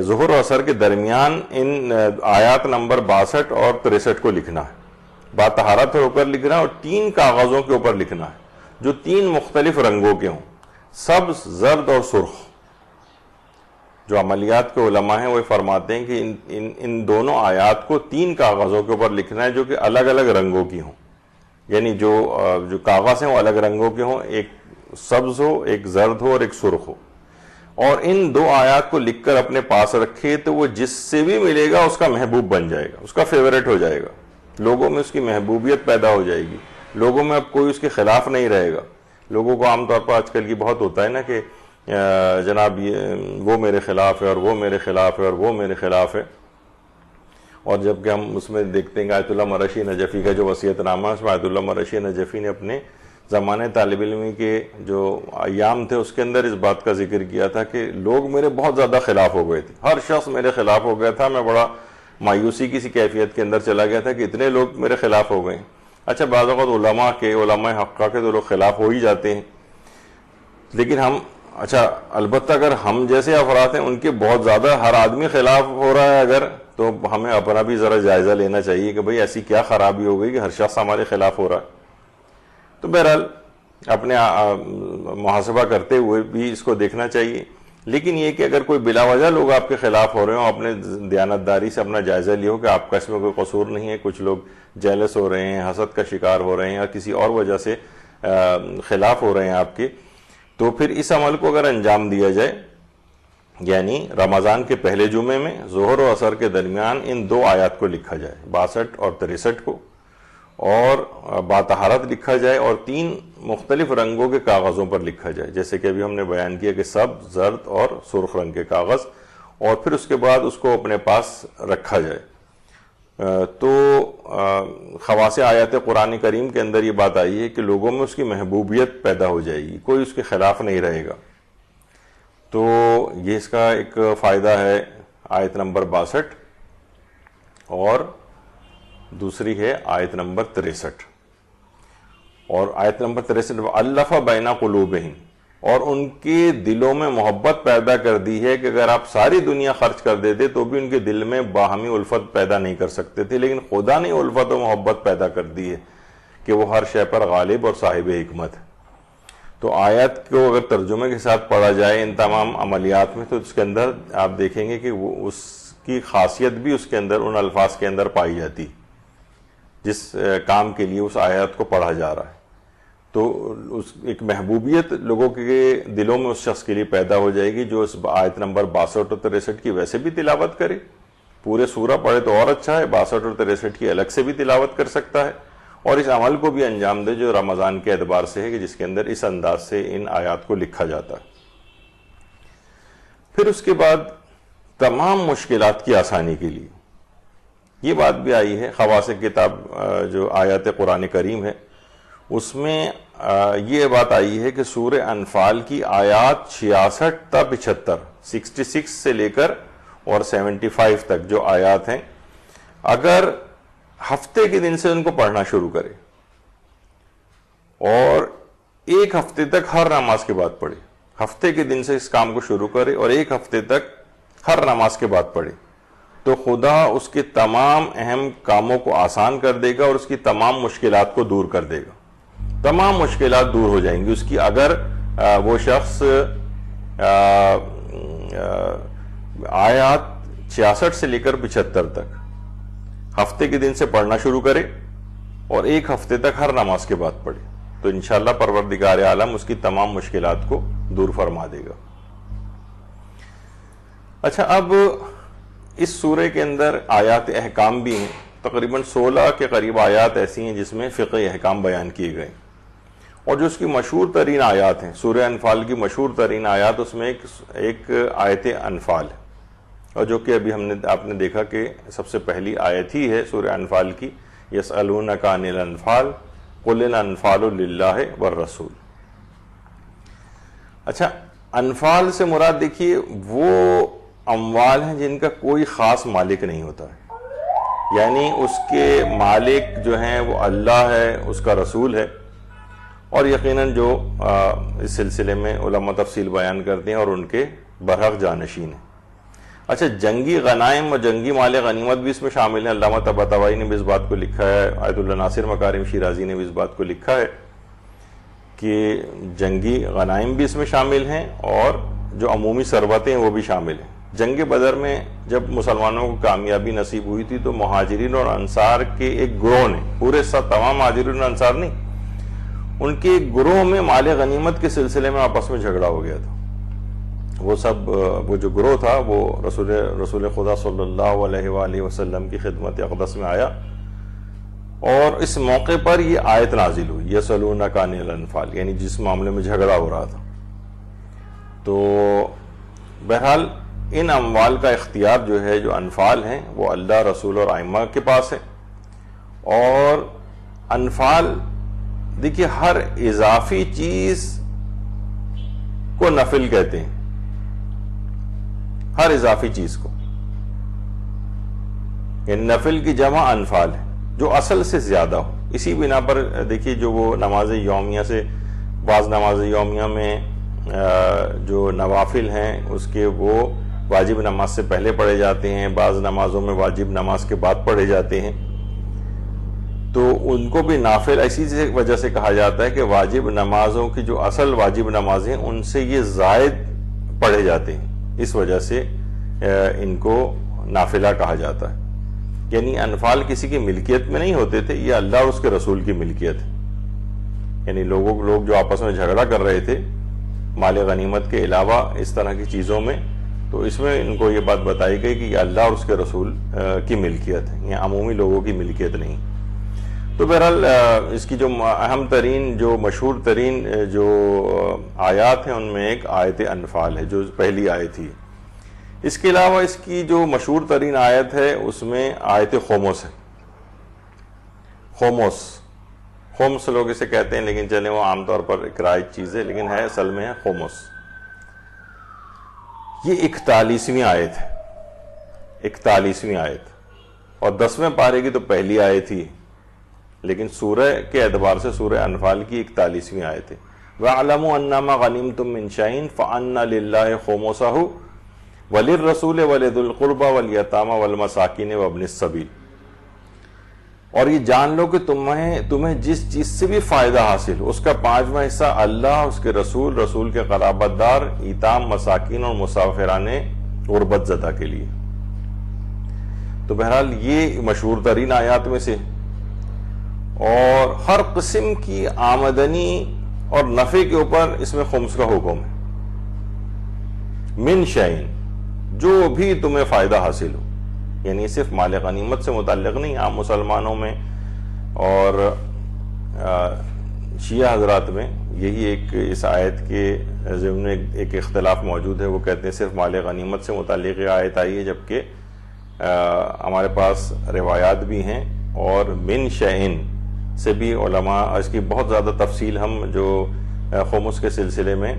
ظہر و عصر کے درمیان ان آیات نمبر 62 اور 63 کو لکھنا ہے، باطہارت ہو کر لکھنا ہے، اور 3 کاغذوں کے اوپر لکھنا ہے جو 3 مختلف رنگوں کے ہوں، سبز، زرد اور سرخ. جو عملیات کے علماء ہیں وہ فرماتے ہیں کہ ان دونوں آیات کو 3 کاغذوں کے اوپر لکھنا ہے جو کہ الگ الگ رنگوں کی ہوں، یعنی جو کاغذ ہیں وہ الگ رنگوں کے ہوں، ایک سبز ہو، ایک زرد ہو اور ایک سرخ ہو. اور ان 2 آیات کو لکھ کر اپنے پاس رکھے تو وہ جس سے بھی ملے گا اس کا محبوب بن جائے گا، اس کا فیورٹ ہو جائے گا، لوگوں میں اس کی محبوبیت پیدا ہو جائے گی، لوگوں میں اب کوئی اس کے خلاف نہیں رہے گا. لوگوں کو عام طور پر آج کل یہ بہت ہوتا ہے نا کہ جناب وہ میرے خلاف ہے اور وہ میرے خلاف ہے اور وہ میرے خلاف ہے. اور جبکہ ہم اس میں دیکھتے ہیں کہ آیت اللہ مرشی نجفی کا جو وصیت نامہ ہے اس میں آیت اللہ مرشی نجفی نے اپنے زمانے طالب علمی کے جو ایام تھے اس کے اندر اس بات کا ذکر کیا تھا کہ لوگ میرے بہت زیادہ خلاف ہو گئے تھے، ہر شخص میرے خلاف ہو گیا تھا، میں بڑا مایوسی کی سی کیفیت کے اندر چلا گیا تھا کہ اتنے لوگ میرے خلاف ہو گئے. اچھا بعض اوقات علماء حقہ کے تو لوگ خلاف ہو ہی جاتے ہیں، لیکن البتہ اگر ہم جیسے افراد ہیں ان کے بہت زیادہ ہر آدمی خلاف ہو رہا ہے اگر، تو ہمیں اپنا بھی ذرا جائزہ لینا چاہیے کہ بھئی ایسی کیا خرابی ہو گئی کہ ہر شخص ہمارے خلاف ہو رہا ہے. تو بہرحال اپنے محاسبہ کرتے ہوئے بھی اس کو دیکھنا چاہیے. لیکن یہ کہ اگر کوئی بلا وجہ لوگ آپ کے خلاف ہو رہے ہوں، اپنے دیانتداری سے اپنا جائزہ لیو کہ آپ کا اس میں کوئی قصور نہیں ہے، کچھ لوگ جیلس ہو رہے ہیں، حسد کا شکار ہو رہے ہیں، یا کسی اور وجہ سے خلاف ہو رہے ہیں آپ کے، تو پھر اس عمل کو اگر انجام دیا جائے، یعنی رمضان کے پہلے جمعے میں ظہر و عصر کے درمیان ان 2 آیات کو لکھا جائے، 62 اور 63 کو، اور باطہارت لکھا جائے اور 3 مختلف رنگوں کے کاغذوں پر لکھا جائے، جیسے کہ ابھی ہم نے بیان کیا کہ سبز، زرد اور سرخ رنگ کے کاغذ، اور پھر اس کے بعد اس کو اپنے پاس رکھا جائے. تو خواص آیات قرآن کریم کے اندر یہ بات آئی ہے کہ لوگوں میں اس کی محبوبیت پیدا ہو جائے گی، کوئی اس کے خلاف نہیں رہے گا. تو یہ اس کا ایک فائدہ ہے آیت نمبر 62، اور دوسری ہے آیت نمبر 63. اور آیت نمبر 63 الف بین قلوبہم، اور ان کے دلوں میں محبت پیدا کر دی ہے کہ اگر آپ ساری دنیا خرچ کر دیتے تو بھی ان کے دل میں باہمی الفت پیدا نہیں کر سکتے تھے، لیکن خدا نے الفت و محبت پیدا کر دی ہے کہ وہ ہر شے پر غالب اور صاحب حکمت ہے. تو آیت کو اگر ترجمے کے ساتھ پڑھا جائے ان تمام عملیات میں، تو اس کے اندر آپ دیکھیں گے کہ وہ اس کی خاصیت بھی اس کے اندر ان الفاظ کے اندر پائی جاتی جس کام کے لیے اس آیت کو پڑھا جا رہا ہے. تو ایک محبوبیت لوگوں کے دلوں میں اس شخص کے لیے پیدا ہو جائے گی جو اس آیت نمبر 62 اور 63 کی ویسے بھی تلاوت کرے. پورے سورہ پڑھے تو اور اچھا ہے، 62 اور 63 کی الگ سے بھی تلاوت کر سکتا ہے، اور اس عمل کو بھی انجام دے جو رمضان کے اعتبار سے ہے کہ جس کے اندر اس انداز سے ان آیات کو لکھا جاتا ہے. پھر اس کے بعد تمام مشکلات کی آسانی کے لیے یہ بات بھی آئی ہے. خواص کتاب جو آیات قرآن کریم ہے اس میں یہ بات آئی ہے کہ سورہ انفال کی آیات 66 تا 75، 66 سے لے کر اور 75 تک جو آیات ہیں، اگر ہفتے کے دن سے ان کو پڑھنا شروع کرے اور ایک ہفتے تک ہر نماز کے بعد پڑھے، ہفتے کے دن سے اس کام کو شروع کرے اور ایک ہفتے تک ہر نماز کے بعد پڑھے، تو خدا اس کے تمام اہم کاموں کو آسان کر دے گا اور اس کی تمام مشکلات کو دور کر دے گا. تمام مشکلات دور ہو جائیں گی اس کی، اگر وہ شخص آیات 66 سے لے کر 75 تک ہفتے کے دن سے پڑھنا شروع کرے اور ایک ہفتے تک ہر نماز کے بعد پڑھے، تو انشاءاللہ پروردگار عالم اس کی تمام مشکلات کو دور فرما دے گا. اچھا، اب اس سورے کے اندر آیات احکام بھی ہیں، تقریباً 16 کے قریب آیات ایسی ہیں جس میں فقہ احکام بیان کیے گئے، اور جو اس کی مشہور ترین آیات ہیں، سورہ انفال کی مشہور ترین آیات، اس میں ایک آیت انفال ہے، اور جو کہ ابھی آپ نے دیکھا کہ سب سے پہلی آیت ہی ہے سورہ انفال کی، یسألونک عن الانفال قل الانفال للہ والرسول. اچھا، انفال سے مراد دیکھیے وہ اموال ہیں جن کا کوئی خاص مالک نہیں ہوتا ہے، یعنی اس کے مالک جو ہیں وہ اللہ ہے، اس کا رسول ہے، اور یقیناً جو اس سلسلے میں علماء تفصیل بیان کرتے ہیں اور ان کے برحق جانشین ہیں. اچھا، جنگی غنائم اور جنگی مال غنیمت بھی اس میں شامل ہیں. علامہ طباطبائی نے بھی اس بات کو لکھا ہے، آیت اللہ ناصر مکارم شیرازی نے بھی اس بات کو لکھا ہے کہ جنگی غنائم بھی اس میں شامل ہیں اور جو عمومی ثروتیں ہیں وہ بھی شامل ہیں. جنگ بدر میں جب مسلمانوں کو کامیابی نصیب ہوئی تھی تو مہاجرین اور انصار کے ایک گروہ نے، پورے تمام مہاجرین اور انصار نہیں، ان کے ایک گروہ میں مال غنیمت کے سلسلے میں آپس میں جھگڑا ہو گیا تھا. وہ جو گروہ تھا وہ رسول خدا صلی اللہ علیہ وآلہ وسلم کی خدمت اقدس میں آیا، اور اس موقع پر یہ آیت نازل ہوئی، یسألونک عن الانفال، یعنی جس معاملے میں جھگڑا ہو رہا تھا. تو بہرحال ان اموال کا اختیار جو ہے، جو انفال ہیں، وہ اللہ، رسول اور ائمہ کے پاس ہے. اور انفال دیکھیے ہر اضافی چیز کو نفل کہتے ہیں، ہر اضافی چیز کو، یعنی نفل کی جمع انفال ہے جو اصل سے زیادہ ہو. اسی بنا پر دیکھیے جو وہ نماز یومیہ سے، بعض نماز یومیہ میں جو نوافل ہیں اس کے وہ واجب نماز سے پہلے پڑھے جاتے ہیں، بعض نمازوں میں واجب نماز کے بعد پڑھے جاتے ہیں، تو ان کو بھی نافل اسی وجہ سے کہا جاتا ہے کہ واجب نمازوں کی جو اصل واجب نمازیں ان سے یہ زائد پڑھے جاتے ہیں، اس وجہ سے ان کو نافلہ کہا جاتا ہے. یعنی انفال کسی کی ملکیت میں نہیں ہوتے تھے، یہ اللہ اور اس کے رسول کی ملکیت ہے. یعنی لوگ جو آپس میں جھگڑا کر رہے تھے مال غنیمت کے علاوہ اس طرح کی چیزوں میں، تو اس میں ان کو یہ بات بتائی گئی کہ یہ اللہ اور اس کے رسول کی ملکیت ہے، یہ عمومی لوگوں کی ملکیت نہیں. تو بہرحال اس کی جو اہم ترین، جو مشہور ترین جو آیات ہیں ان میں ایک آیت انفال ہے جو پہلی آیت تھی. اس کے علاوہ اس کی جو مشہور ترین آیت ہے اس میں آیت خمس ہے. خمس لوگ اسے کہتے ہیں، لیکن چلیں وہ عام طور پر ایک رائج چیز ہے، لیکن ہے اصل میں ہے خمس. یہ 41ویں آیت ہے، 41ویں آیت، اور 10ویں پارے کی تو پہلی آیت ہی، لیکن سورہ کے اعتبار سے سورہ انفال کی 41ویں آیت ہے. وَاعْلَمُوا أَنَّمَا غَنِمْتُم مِّن شَيْءٍ فَأَنَّ لِلَّهِ خُمُسَهُ وَلِلرَّسُولِ وَلِذِي الْقُرْبَى وَالْيَتَامَى وَالْمَسَاكِينِ وَابْنِ السَّبِيلِ. اور یہ جان لو کہ تمہیں جس چیز سے بھی فائدہ حاصل ہو اس کا 5واں حصہ اللہ، اس کے رسول کے قرابت دار، ایتام، مساکین اور مسافران غربت زدہ کے لیے. تو بہرحال یہ مشہور ترین آیات میں سے، اور ہر قسم کی آمدنی اور نفع کے اوپر اس میں خمس کا حکم ہے. من شیئن، جو بھی تمہیں فائدہ حاصل ہو، یعنی صرف مال غنیمت سے متعلق نہیں، عام مسلمانوں میں اور شیعہ حضرات میں یہی ایک اس آیت کے ضمن میں ایک اختلاف موجود ہے. وہ کہتے ہیں صرف مال غنیمت سے متعلق یہ آیت آئی ہے، جبکہ ہمارے پاس روایات بھی ہیں اور من شیئن سے بھی علماء اس کی بہت زیادہ تفصیل، ہم جو خمس کے سلسلے میں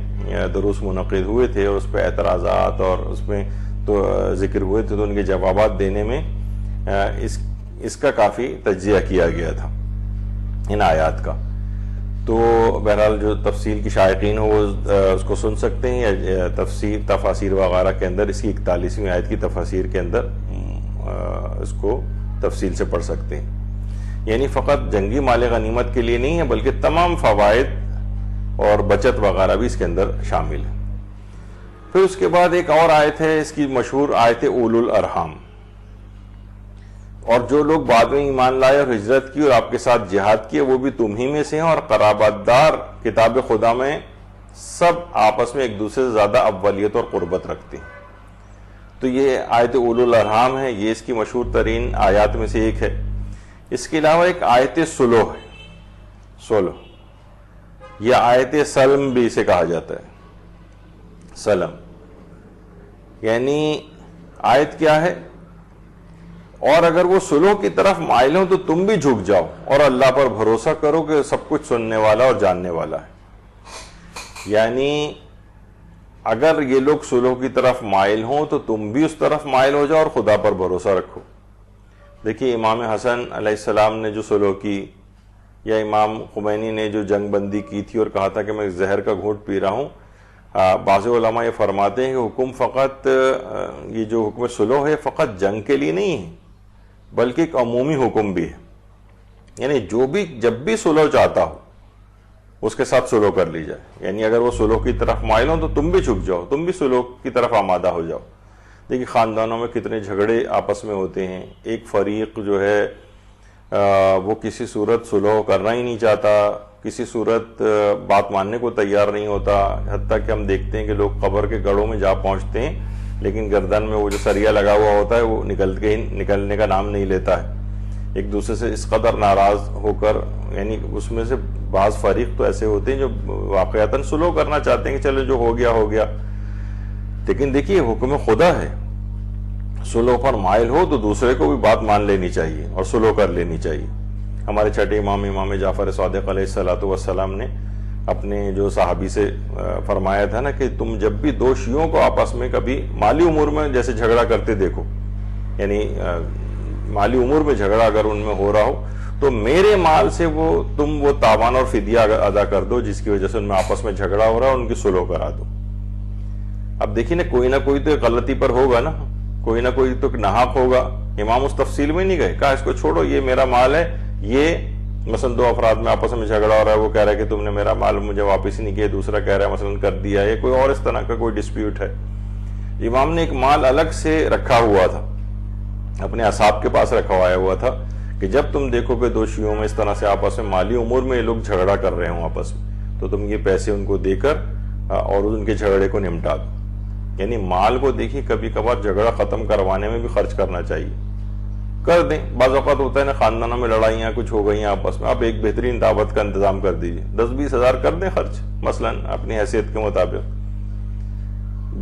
دروس منعقد ہوئے تھے اور اس پہ اعتراضات اور اس میں تو ذکر ہوئے تھے، تو ان کے جوابات دینے میں اس کا کافی تجزیہ کیا گیا تھا ان آیات کا. تو بہرحال جو تفصیل کی شائقین ہو وہ اس کو سن سکتے ہیں، یا تفاسیر وغیرہ کے اندر اس کی 41ویں آیت کی تفاسیر کے اندر اس کو تفصیل سے پڑھ سکتے ہیں. یعنی فقط جنگی مال غنیمت کے لیے نہیں ہے، بلکہ تمام فوائد اور بچت وغیرہ بھی اس کے اندر شامل ہے. پھر اس کے بعد ایک اور آیت ہے، اس کی مشہور آیت اولو الارحام. اور جو لوگ بعد میں ایمان لائے اور ہجرت کی اور آپ کے ساتھ جہاد کیے وہ بھی تم ہی میں سے ہیں، اور قرابت دار کتاب خدا میں سب آپس میں ایک دوسرے سے زیادہ اولیت اور قربت رکھتے ہیں. تو یہ آیت اولو الارحام ہے، یہ اس کی مشہور ترین آیات میں سے ایک ہے. اس کے علاوہ ایک آیت صلح ہے، صلح، یہ آیت سلم بھی اسے کہا جاتا ہے. سلم یعنی آیت کیا ہے؟ اور اگر وہ صلح کی طرف مائل ہوں تو تم بھی جھک جاؤ اور اللہ پر بھروسہ کرو کہ سب کچھ سننے والا اور جاننے والا ہے. یعنی اگر یہ لوگ صلح کی طرف مائل ہوں تو تم بھی اس طرف مائل ہو جاؤ اور خدا پر بھروسہ رکھو. دیکھیے امام حسن علیہ السلام نے جو صلح کی، یا امام خمینی نے جو جنگ بندی کی تھی اور کہا تھا کہ میں زہر کا گھونٹ پی رہا ہوں، بعض علماء یہ فرماتے ہیں کہ حکم فقط یہ جو حکم صلح ہے فقط جنگ کے لیے نہیں ہے، بلکہ ایک عمومی حکم بھی ہے. یعنی جب بھی صلح چاہتا ہو اس کے ساتھ صلح کر لی جائے. یعنی اگر وہ صلح کی طرف مائل ہوں تو تم بھی جھک جاؤ، تم بھی صلح کی طرف آمادہ ہو جاؤ. دیکھیے خاندانوں میں کتنے جھگڑے آپس میں ہوتے ہیں، ایک فریق جو ہے وہ کسی صورت صلح کرنا ہی نہیں چاہتا، کسی صورت بات ماننے کو تیار نہیں ہوتا. حتیٰ کہ ہم دیکھتے ہیں کہ لوگ قبر کے گڑھوں میں جا پہنچتے ہیں لیکن گردن میں وہ جو سریا لگا ہوا ہوتا ہے وہ نکلنے کا نام نہیں لیتا ہے. ایک دوسرے سے اس قدر ناراض ہو کر، یعنی اس میں سے بعض فریق تو ایسے ہوتے ہیں جو واقعتاً صلح کرنا چاہتے ہیں کہ چلو جو ہو گیا ہو گیا، لیکن دیکھیے حکم خدا ہے، صلح پر مائل ہو تو دوسرے کو بھی بات مان لینی چاہیے اور صلح کر لینی چاہیے. ہمارے چھٹے امام جعفر صادق علیہ السلام نے اپنے جو صحابی سے فرمایا تھا نا کہ تم جب بھی دو شیعوں کو آپس میں کبھی مالی امور میں جیسے جھگڑا کرتے دیکھو، یعنی مالی امور میں جھگڑا اگر ان میں ہو رہا ہو تو میرے مال سے تم وہ تاوان اور فدیہ ادا کر دو جس کی وجہ سے ان میں آپس میں جھگڑا ہو رہا ہے، ان کی صلح کرا دو. اب دیکھیے نا کوئی تو غلطی پر ہوگا نا، کوئی نہ کوئی تو ناحق ہوگا. امام اس تفصیل میں نہیں گئے، کہا اس کو چھوڑو، یہ میرا مال ہے. یہ مثلا دو افراد میں آپس میں جھگڑا ہو رہا ہے، وہ کہہ رہا ہے کہ تم نے میرا مال مجھے واپس ہی نہیں کیا، دوسرا کہہ رہا ہے مثلا کر دیا، یہ کوئی اور اس طرح کا کوئی ڈسپیوٹ ہے. امام نے ایک مال الگ سے رکھا ہوا تھا، اپنے اصحاب کے پاس رکھوایا ہوا تھا کہ جب تم دیکھو کہ دو شیعوں میں اس طرح سے آپس میں مالی امور میں یہ لوگ جھگڑا کر رہے ہوں آپس میں، تو تم یہ پیسے ان کو دے کر اور ان کے جھگڑے کو نمٹا دو. یعنی مال کو دیکھیے کبھی کبھار جھگڑا ختم کروانے میں بھی خرچ کرنا چاہیے، کر دیں. بعض اوقات ہوتا ہے نا خاندانوں میں لڑائیاں کچھ ہو گئی ہیں آپس میں، آپ ایک بہترین دعوت کا انتظام کر دیجیے، 10-20 ہزار کر دیں خرچ، مثلا اپنی حیثیت کے مطابق.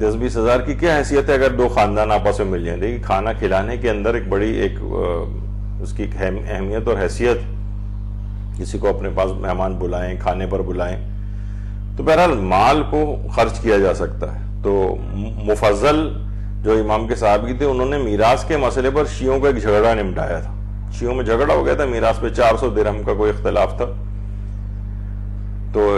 10-20 ہزار کی کیا حیثیت ہے اگر دو خاندان آپس میں مل جائیں. دیکھیے کھانا کھلانے کے اندر ایک بڑی اس کی اہمیت اور حیثیت، کسی کو اپنے پاس مہمان بلائیں، کھانے پر بلائیں. تو بہرحال مال کو خرچ کیا جا سکتا ہے. تو مفضل جو امام کے صحابی تھے انہوں نے میراث کے مسئلے پر شیعوں کا ایک جھگڑا نمٹایا تھا. شیعوں میں جھگڑا ہو گیا تھا میراث پہ، 400 درہم کا کوئی اختلاف تھا. تو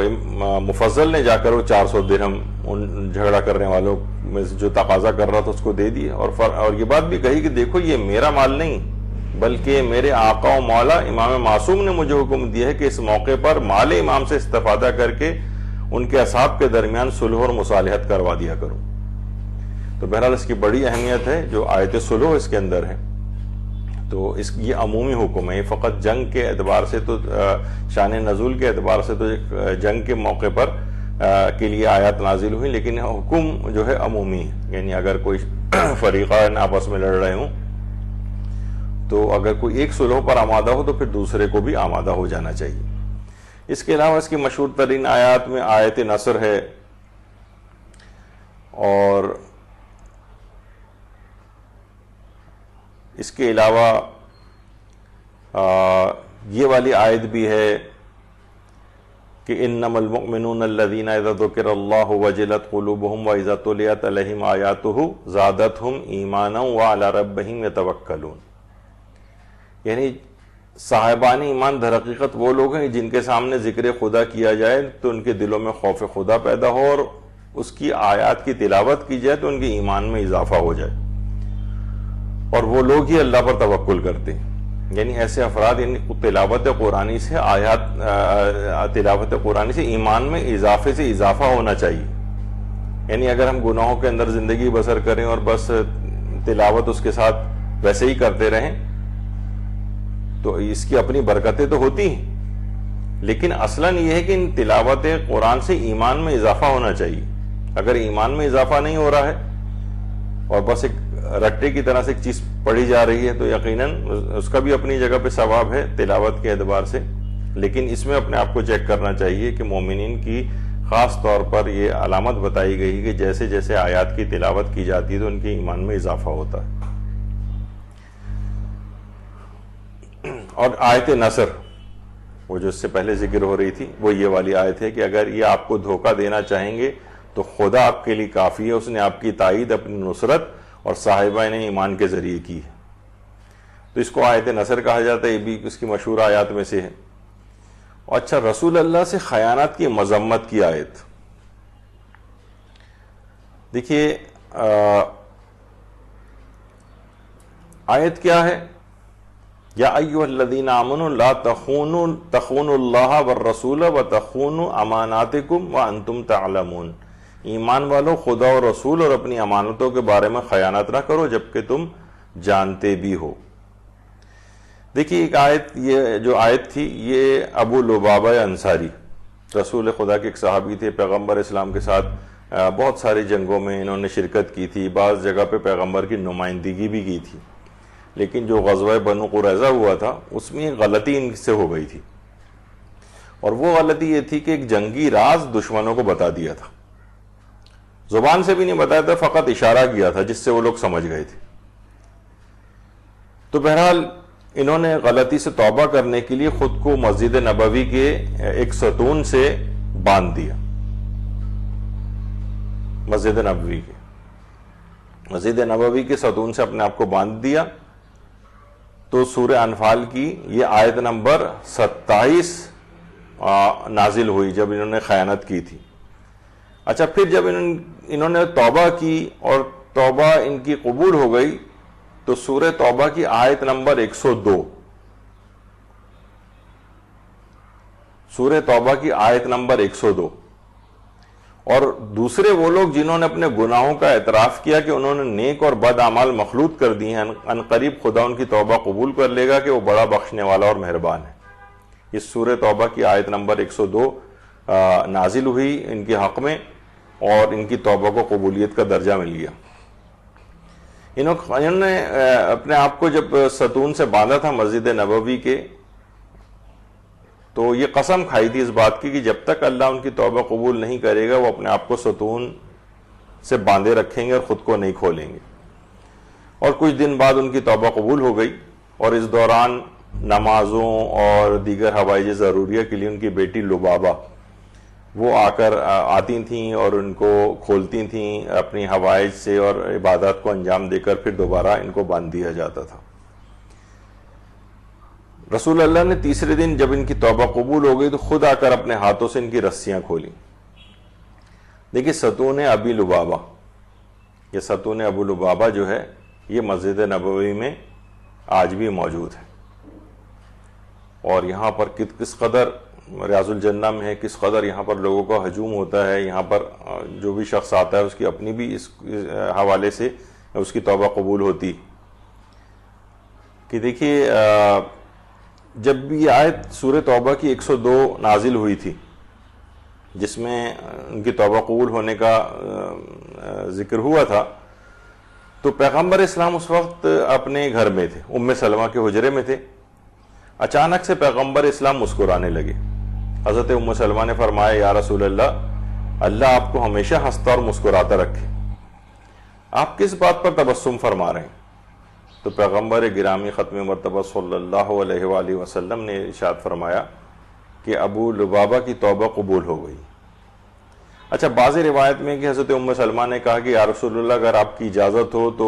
مفضل نے جا کر وہ 400 درہم ان جھگڑا کرنے والوں میں جو تقاضا کر رہا تھا اس کو دے دی، اور یہ بات بھی کہی کہ دیکھو یہ میرا مال نہیں، بلکہ میرے آقا و مولا امام معصوم نے مجھے حکم دیا ہے کہ اس موقع پر مال امام سے استفادہ کر کے ان کے اصحاب کے درمیان صلح اور مصالحت کروا دیا کروں۔ تو بہرحال اس کی بڑی اہمیت ہے جو آیت صلح اس کے اندر ہے۔ تو یہ عمومی حکم ہے، یہ فقط جنگ کے اعتبار سے تو شان نزول کے اعتبار سے تو جنگ کے موقع پر کے لیے آیات نازل ہوئی، لیکن حکم جو ہے عمومی ہے، یعنی اگر کوئی فریقین آپس میں لڑ رہے ہوں تو اگر کوئی ایک صلح پر آمادہ ہو تو پھر دوسرے کو بھی آمادہ ہو جانا چاہیے۔ اس کے علاوہ اس کی مشہور ترین آیات میں آیت نصر ہے، اور اس کے علاوہ یہ والی آیت بھی ہے کہ انما المؤمنون الذین اذا ذکر اللہ وجلت قلوبہم واذا تلیت علیہم آیاتہ زادتہم ایمانا وعلی ربہم یتوکلون، یعنی صاحبان ایمان در حقیقت وہ لوگ ہیں جن کے سامنے ذکر خدا کیا جائے تو ان کے دلوں میں خوف خدا پیدا ہو، اور اس کی آیات کی تلاوت کی جائے تو ان کے ایمان میں اضافہ ہو جائے، اور وہ لوگ ہی اللہ پر توکل کرتے ہیں۔ یعنی ایسے افراد تلاوت قرآنی سے تلاوت قرآنی سے ایمان میں اضافے سے اضافہ ہونا چاہیے۔ یعنی اگر ہم گناہوں کے اندر زندگی بسر کریں اور بس تلاوت اس کے ساتھ ویسے ہی کرتے رہیں تو اس کی اپنی برکتیں تو ہوتی ہیں، لیکن اصلاً یہ ہے کہ ان تلاوت قرآن سے ایمان میں اضافہ ہونا چاہیے۔ اگر ایمان میں اضافہ نہیں ہو رہا ہے اور بس ایک رٹے کی طرح سے ایک چیز پڑھی جا رہی ہے تو یقیناً اس کا بھی اپنی جگہ پہ ثواب ہے تلاوت کے اعتبار سے، لیکن اس میں اپنے آپ کو چیک کرنا چاہیے کہ مومنین کی خاص طور پر یہ علامت بتائی گئی کہ جیسے جیسے آیات کی تلاوت کی جاتی ہے تو ان کے ایمان میں اضافہ ہوتا ہے۔ اور آیت نصر وہ جو اس سے پہلے ذکر ہو رہی تھی وہ یہ والی آیت ہے کہ اگر یہ آپ کو دھوکہ دینا چاہیں گے تو خدا آپ کے لیے کافی ہے، اس نے آپ کی تائید اپنی نصرت اور صاحبہ نے ایمان کے ذریعے کی ہے۔ تو اس کو آیت نصر کہا جاتا ہے، یہ بھی اس کی مشہور آیات میں سے ہے۔ اچھا، رسول اللہ سے خیانت کی مذمت کی آیت دیکھیے، آیت کیا ہے؟ یا ایھا الذین آمنوا لا تخونوا اللہ والرسول وتخونوا اماناتکم وانتم تعلمون، ایمان والو خدا اور رسول اور اپنی امانتوں کے بارے میں خیانت نہ کرو جبکہ تم جانتے بھی ہو۔ دیکھیے ایک آیت، یہ جو آیت تھی یہ ابو لبابہ انصاری رسول خدا کے ایک صحابی تھے، پیغمبر اسلام کے ساتھ بہت ساری جنگوں میں انہوں نے شرکت کی تھی، بعض جگہ پہ پیغمبر کی نمائندگی بھی کی تھی، لیکن جو غزوہ بنو قریظہ ہوا تھا اس میں غلطی ان سے ہو گئی تھی، اور وہ غلطی یہ تھی کہ ایک جنگی راز دشمنوں کو بتا دیا تھا، زبان سے بھی نہیں بتایا تھا، فقط اشارہ کیا تھا جس سے وہ لوگ سمجھ گئے تھے۔ تو بہرحال انہوں نے غلطی سے توبہ کرنے کے لیے خود کو مسجد نبوی کے ایک ستون سے باندھ دیا، مسجد نبوی کے ستون سے اپنے آپ کو باندھ دیا۔ تو سورہ انفال کی یہ آیت نمبر 27 نازل ہوئی جب انہوں نے خیانت کی تھی۔ اچھا، پھر جب انہوں نے توبہ کی اور توبہ ان کی قبول ہو گئی تو سورہ توبہ کی آیت نمبر 102، سورہ توبہ کی آیت نمبر 102، اور دوسرے وہ لوگ جنہوں نے اپنے گناہوں کا اعتراف کیا کہ انہوں نے نیک اور بد اعمال مخلوط کر دی ہیں، ان قریب خدا ان کی توبہ قبول کر لے گا کہ وہ بڑا بخشنے والا اور مہربان ہے۔ اس سورہ توبہ کی آیت نمبر 102 نازل ہوئی ان کے حق میں، اور ان کی توبہ کو قبولیت کا درجہ مل گیا۔ انہوں نے اپنے آپ کو جب ستون سے باندھا تھا مسجد نبوی کے تو یہ قسم کھائی تھی اس بات کی کہ جب تک اللہ ان کی توبہ قبول نہیں کرے گا وہ اپنے آپ کو ستون سے باندھے رکھیں گے اور خود کو نہیں کھولیں گے۔ اور کچھ دن بعد ان کی توبہ قبول ہو گئی، اور اس دوران نمازوں اور دیگر حوائج ضروریہ کے لیے ان کی بیٹی لبابہ وہ آ کر آتی تھیں اور ان کو کھولتی تھیں اپنی حوائج سے، اور عبادات کو انجام دے کر پھر دوبارہ ان کو باندھ دیا جاتا تھا۔ رسول اللہ نے تیسرے دن جب ان کی توبہ قبول ہو گئی تو خود آ کر اپنے ہاتھوں سے ان کی رسیاں کھولیں۔ دیکھیے ستون ابی لبابہ، یہ ستون ابو لبابہ جو ہے یہ مسجد نبوی میں آج بھی موجود ہے، اور یہاں پر کس قدر ریاض الجنہ میں ہے، کس قدر یہاں پر لوگوں کا ہجوم ہوتا ہے، یہاں پر جو بھی شخص آتا ہے اس کی اپنی بھی اس حوالے سے اس کی توبہ قبول ہوتی کہ دیکھیے جب بھی یہ آیت سورہ توبہ کی 102 نازل ہوئی تھی جس میں ان کی توبہ قبول ہونے کا ذکر ہوا تھا، تو پیغمبر اسلام اس وقت اپنے گھر میں تھے، ام سلمہ کے حجرے میں تھے۔ اچانک سے پیغمبر اسلام مسکرانے لگے۔ حضرت ام سلمہ نے فرمایا یا رسول اللہ، اللہ آپ کو ہمیشہ ہنستا اور مسکراتا رکھے، آپ کس بات پر تبسم فرما رہے ہیں؟ تو پیغمبر گرامی ختم مرتبہ صلی اللہ علیہ وآلہ وسلم نے ارشاد فرمایا کہ ابو لبابہ کی توبہ قبول ہو گئی۔ اچھا، بعض روایت میں کہ حضرت ام سلمہ نے کہا کہ یا رسول اللہ اگر آپ کی اجازت ہو تو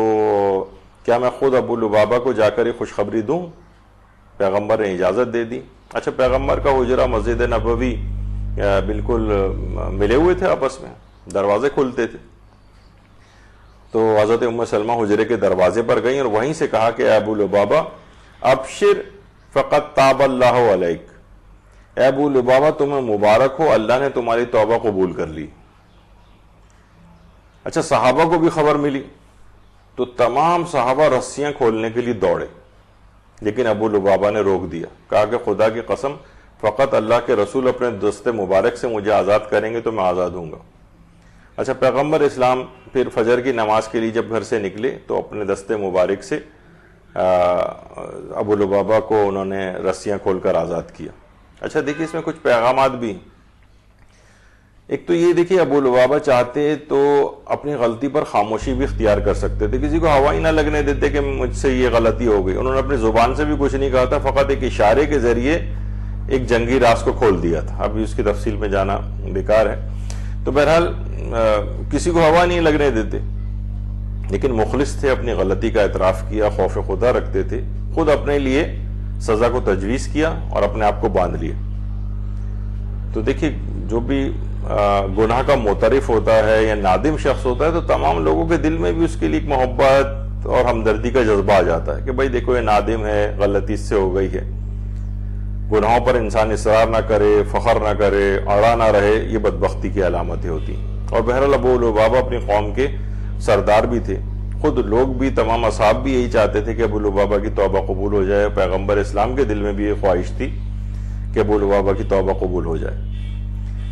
کیا میں خود ابو لبابہ کو جا کر یہ خوشخبری دوں؟ پیغمبر نے اجازت دے دی۔ اچھا، پیغمبر کا حجرہ مسجد نبوی بالکل ملے ہوئے تھے، آپس میں دروازے کھلتے تھے، تو حضرت ام سلمہ حجرے کے دروازے پر گئیں اور وہیں سے کہا کہ اے ابو لبابہ ابشر فقط تاب اللہ علیک، اے ابو لبابہ تمہیں مبارک ہو، اللہ نے تمہاری توبہ قبول کر لی۔ اچھا، صحابہ کو بھی خبر ملی تو تمام صحابہ رسیاں کھولنے کے لیے دوڑے، لیکن ابو لبابہ نے روک دیا، کہا کہ خدا کی قسم فقط اللہ کے رسول اپنے دست مبارک سے مجھے آزاد کریں گے تو میں آزاد ہوں گا۔ اچھا، پیغمبر اسلام پھر فجر کی نماز کے لیے جب گھر سے نکلے تو اپنے دست مبارک سے ابو لبابہ کو انہوں نے رسیاں کھول کر آزاد کیا۔ اچھا دیکھیے، اس میں کچھ پیغامات بھی ہیں۔ ایک تو یہ دیکھیے، ابو لبابہ چاہتے تو اپنی غلطی پر خاموشی بھی اختیار کر سکتے تھے، کسی کو ہوا ہی نہ لگنے دیتے کہ مجھ سے یہ غلطی ہو گئی۔ انہوں نے اپنی زبان سے بھی کچھ نہیں کہا تھا، فقط ایک اشارے کے ذریعے ایک جنگی راز کو کھول دیا تھا۔ ابھی اس کی تفصیل میں جانا بیکار ہے۔ تو بہرحال کسی کو ہوا نہیں لگنے دیتے، لیکن مخلص تھے، اپنی غلطی کا اعتراف کیا، خوف خدا رکھتے تھے، خود اپنے لیے سزا کو تجویز کیا اور اپنے آپ کو باندھ لیا۔ تو دیکھیے، جو بھی گناہ کا معترف ہوتا ہے یا نادم شخص ہوتا ہے تو تمام لوگوں کے دل میں بھی اس کے لیے ایک محبت اور ہمدردی کا جذبہ آ جاتا ہے کہ بھائی دیکھو یہ نادم ہے، غلطی اس سے ہو گئی ہے۔ گناہوں پر انسان اصرار نہ کرے، فخر نہ کرے، اڑا نہ رہے، یہ بدبختی کی علامتیں ہوتی ہیں۔ اور بہرحال ابو لبابہ اپنی قوم کے سردار بھی تھے، خود لوگ بھی، تمام اصحاب بھی یہی چاہتے تھے کہ ابو لبابہ کی توبہ قبول ہو جائے۔ پیغمبر اسلام کے دل میں بھی یہ خواہش تھی کہ ابو لبابہ کی توبہ قبول ہو جائے۔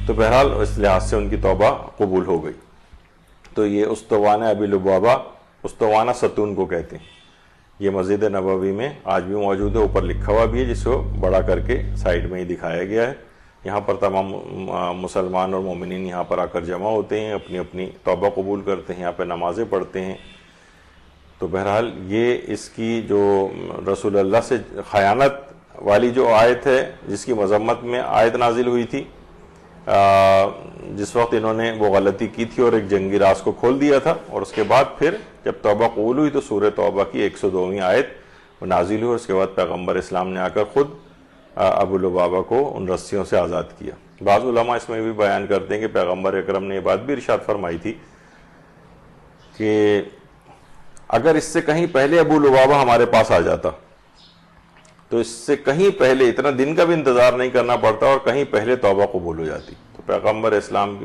تو بہرحال اس لحاظ سے ان کی توبہ قبول ہو گئی۔ تو یہ استوانہ ابی لبابہ، استوانہ ستون کو کہتے ہیں، یہ مسجد نبوی میں آج بھی موجود ہے، اوپر لکھا ہوا بھی ہے جس کو بڑا کر کے سائڈ میں ہی دکھایا گیا ہے۔ یہاں پر تمام مسلمان اور مومنین یہاں پر آ کر جمع ہوتے ہیں، اپنی اپنی توبہ قبول کرتے ہیں، یہاں پہ نمازیں پڑھتے ہیں۔ تو بہرحال یہ اس کی جو رسول اللہ سے خیانت والی جو آیت ہے، جس کی مذمت میں آیت نازل ہوئی تھی، جس وقت انہوں نے وہ غلطی کی تھی اور ایک جنگی راز کو کھول دیا تھا، اور اس کے بعد پھر جب توبہ قبول ہوئی تو سورہ توبہ کی 102ویں آیت نازل ہوئی، اور اس کے بعد پیغمبر اسلام نے آ کر خود ابو لبابہ کو ان رسیوں سے آزاد کیا۔ بعض علماء اس میں بھی بیان کرتے ہیں کہ پیغمبر اکرم نے یہ بات بھی ارشاد فرمائی تھی کہ اگر اس سے کہیں پہلے ابو لبابہ ہمارے پاس آ جاتا تو اس سے کہیں پہلے، اتنا دن کا بھی انتظار نہیں کرنا پڑتا اور کہیں پہلے توبہ قبول ہو جاتی۔ تو پیغمبر اسلام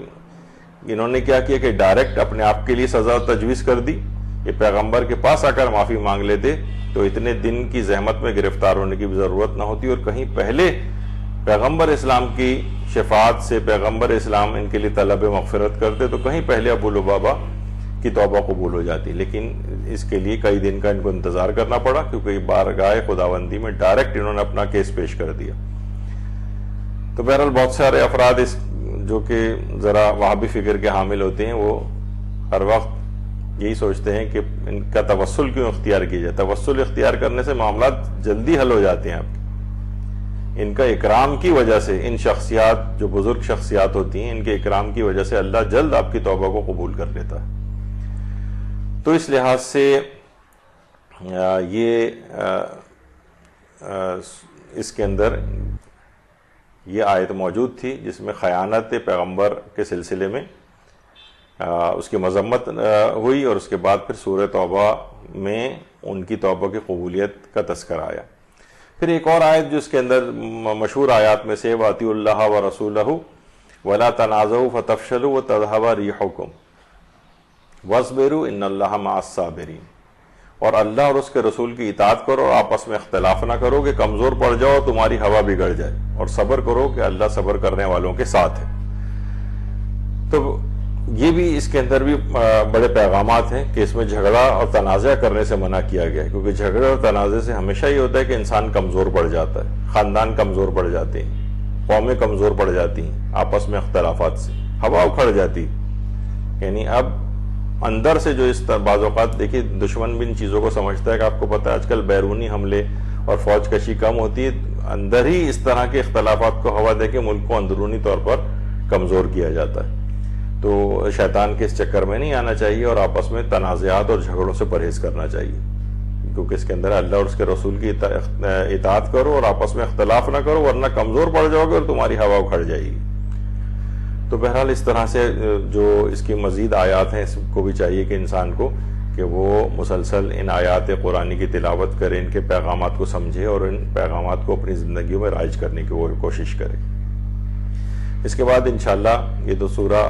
انہوں نے کیا کیا کہ ڈائریکٹ اپنے آپ کے لیے سزا تجویز کر دی، یہ پیغمبر کے پاس آ کر معافی مانگ لیتے تو اتنے دن کی زحمت میں گرفتار ہونے کی بھی ضرورت نہ ہوتی، اور کہیں پہلے پیغمبر اسلام کی شفاعت سے پیغمبر اسلام ان کے لیے طلب مغفرت کرتے تو کہیں پہلے ابو لبابہ کی توبہ قبول ہو جاتی، لیکن اس کے لیے کئی دن کا ان کو انتظار کرنا پڑا، کیونکہ بارگاہ خداوندی میں ڈائریکٹ انہوں نے اپنا کیس پیش کر دیا۔ تو بہرحال بہت سارے افراد جو کہ ذرا وہابی فکر کے حامل ہوتے ہیں، وہ ہر وقت یہی سوچتے ہیں کہ ان کا توسل کیوں اختیار کیا جائے۔ توسل اختیار کرنے سے معاملات جلدی حل ہو جاتے ہیں آپ کے۔ ان کا اکرام کی وجہ سے، ان شخصیات جو بزرگ شخصیات ہوتی ہیں، ان کے اکرام کی وجہ سے اللہ جلد آپ کی توبہ کو قبول کر لیتا ہے۔ تو اس لحاظ سے یہ اس کے اندر یہ آیت موجود تھی جس میں خیانت پیغمبر کے سلسلے میں اس کی مذمت ہوئی، اور اس کے بعد پھر سورہ توبہ میں ان کی توبہ کی قبولیت کا تذکرہ آیا۔ پھر ایک اور آیت جو اس کے اندر مشہور آیات میں سے وَأَطِیعُوا اللَّهَ وَرَسُولَهُ وَلَا تَنَازَعُوا فَتَفْشَلُوا وَتَذْهَبَ رِیحُکُمْ وَاصْبِرُوا إِنَّ اللَّهَ مَعَ الصَّابِرِینَ، اور اللہ اور اس کے رسول کی اطاعت کرو اور آپس میں اختلاف نہ کرو کہ کمزور پڑ جاؤ تمہاری ہوا بگڑ جائے، اور صبر کرو کہ اللہ صبر کرنے والوں کے ساتھ ہے۔ تو یہ بھی اس کے اندر بھی بڑے پیغامات ہیں کہ اس میں جھگڑا اور تنازع کرنے سے منع کیا گیا ہے، کیونکہ جھگڑے اور تنازع سے ہمیشہ یہ ہوتا ہے کہ انسان کمزور پڑ جاتا ہے، خاندان کمزور پڑ جاتے ہیں، قومیں کمزور پڑ جاتی ہیں، آپس میں اختلافات سے ہوا اکھڑ جاتی۔ یعنی اب اندر سے جو اس بعض اوقات دیکھیے دشمن بھی ان چیزوں کو سمجھتا ہے کہ آپ کو پتہ ہے آج کل بیرونی حملے اور فوج کشی کم ہوتی ہے، اندر ہی اس طرح کے اختلافات کو ہوا دے کے ملک کو اندرونی طور پر کمزور کیا جاتا ہے۔ تو شیطان کے اس چکر میں نہیں آنا چاہیے اور آپس میں تنازعات اور جھگڑوں سے پرہیز کرنا چاہیے، کیونکہ اس کے اندر اللہ اور اس کے رسول کی اطاعت کرو اور آپس میں اختلاف نہ کرو، ورنہ کمزور پڑ جاؤ گے اور تمہاری ہوا اکھڑ جائے گی۔ تو بہرحال اس طرح سے جو اس کی مزید آیات ہیں اس کو بھی چاہیے کہ انسان کو کہ وہ مسلسل ان آیات قرآنی کی تلاوت کرے، ان کے پیغامات کو سمجھے اور ان پیغامات کو اپنی زندگیوں میں رائج کرنے کی وہ کوشش کرے۔ اس کے بعد انشاءاللہ یہ تو سورہ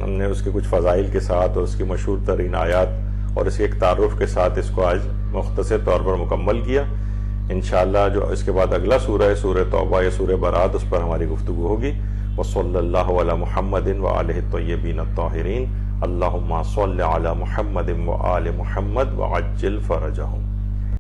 ہم نے اس کے کچھ فضائل کے ساتھ اور اس کی مشہور ترین آیات اور اس کے ایک تعارف کے ساتھ اس کو آج مختصر طور پر مکمل کیا۔ انشاءاللہ جو اس کے بعد اگلا سورہ ہے سورہ توبہ یا سورہ برات، اس پر ہماری گفتگو ہوگی۔ وصلی اللہ علی محمد وآلہ الطیبین الطاہرین، اللہم صل علی محمد وآل محمد وعجل فرجہم۔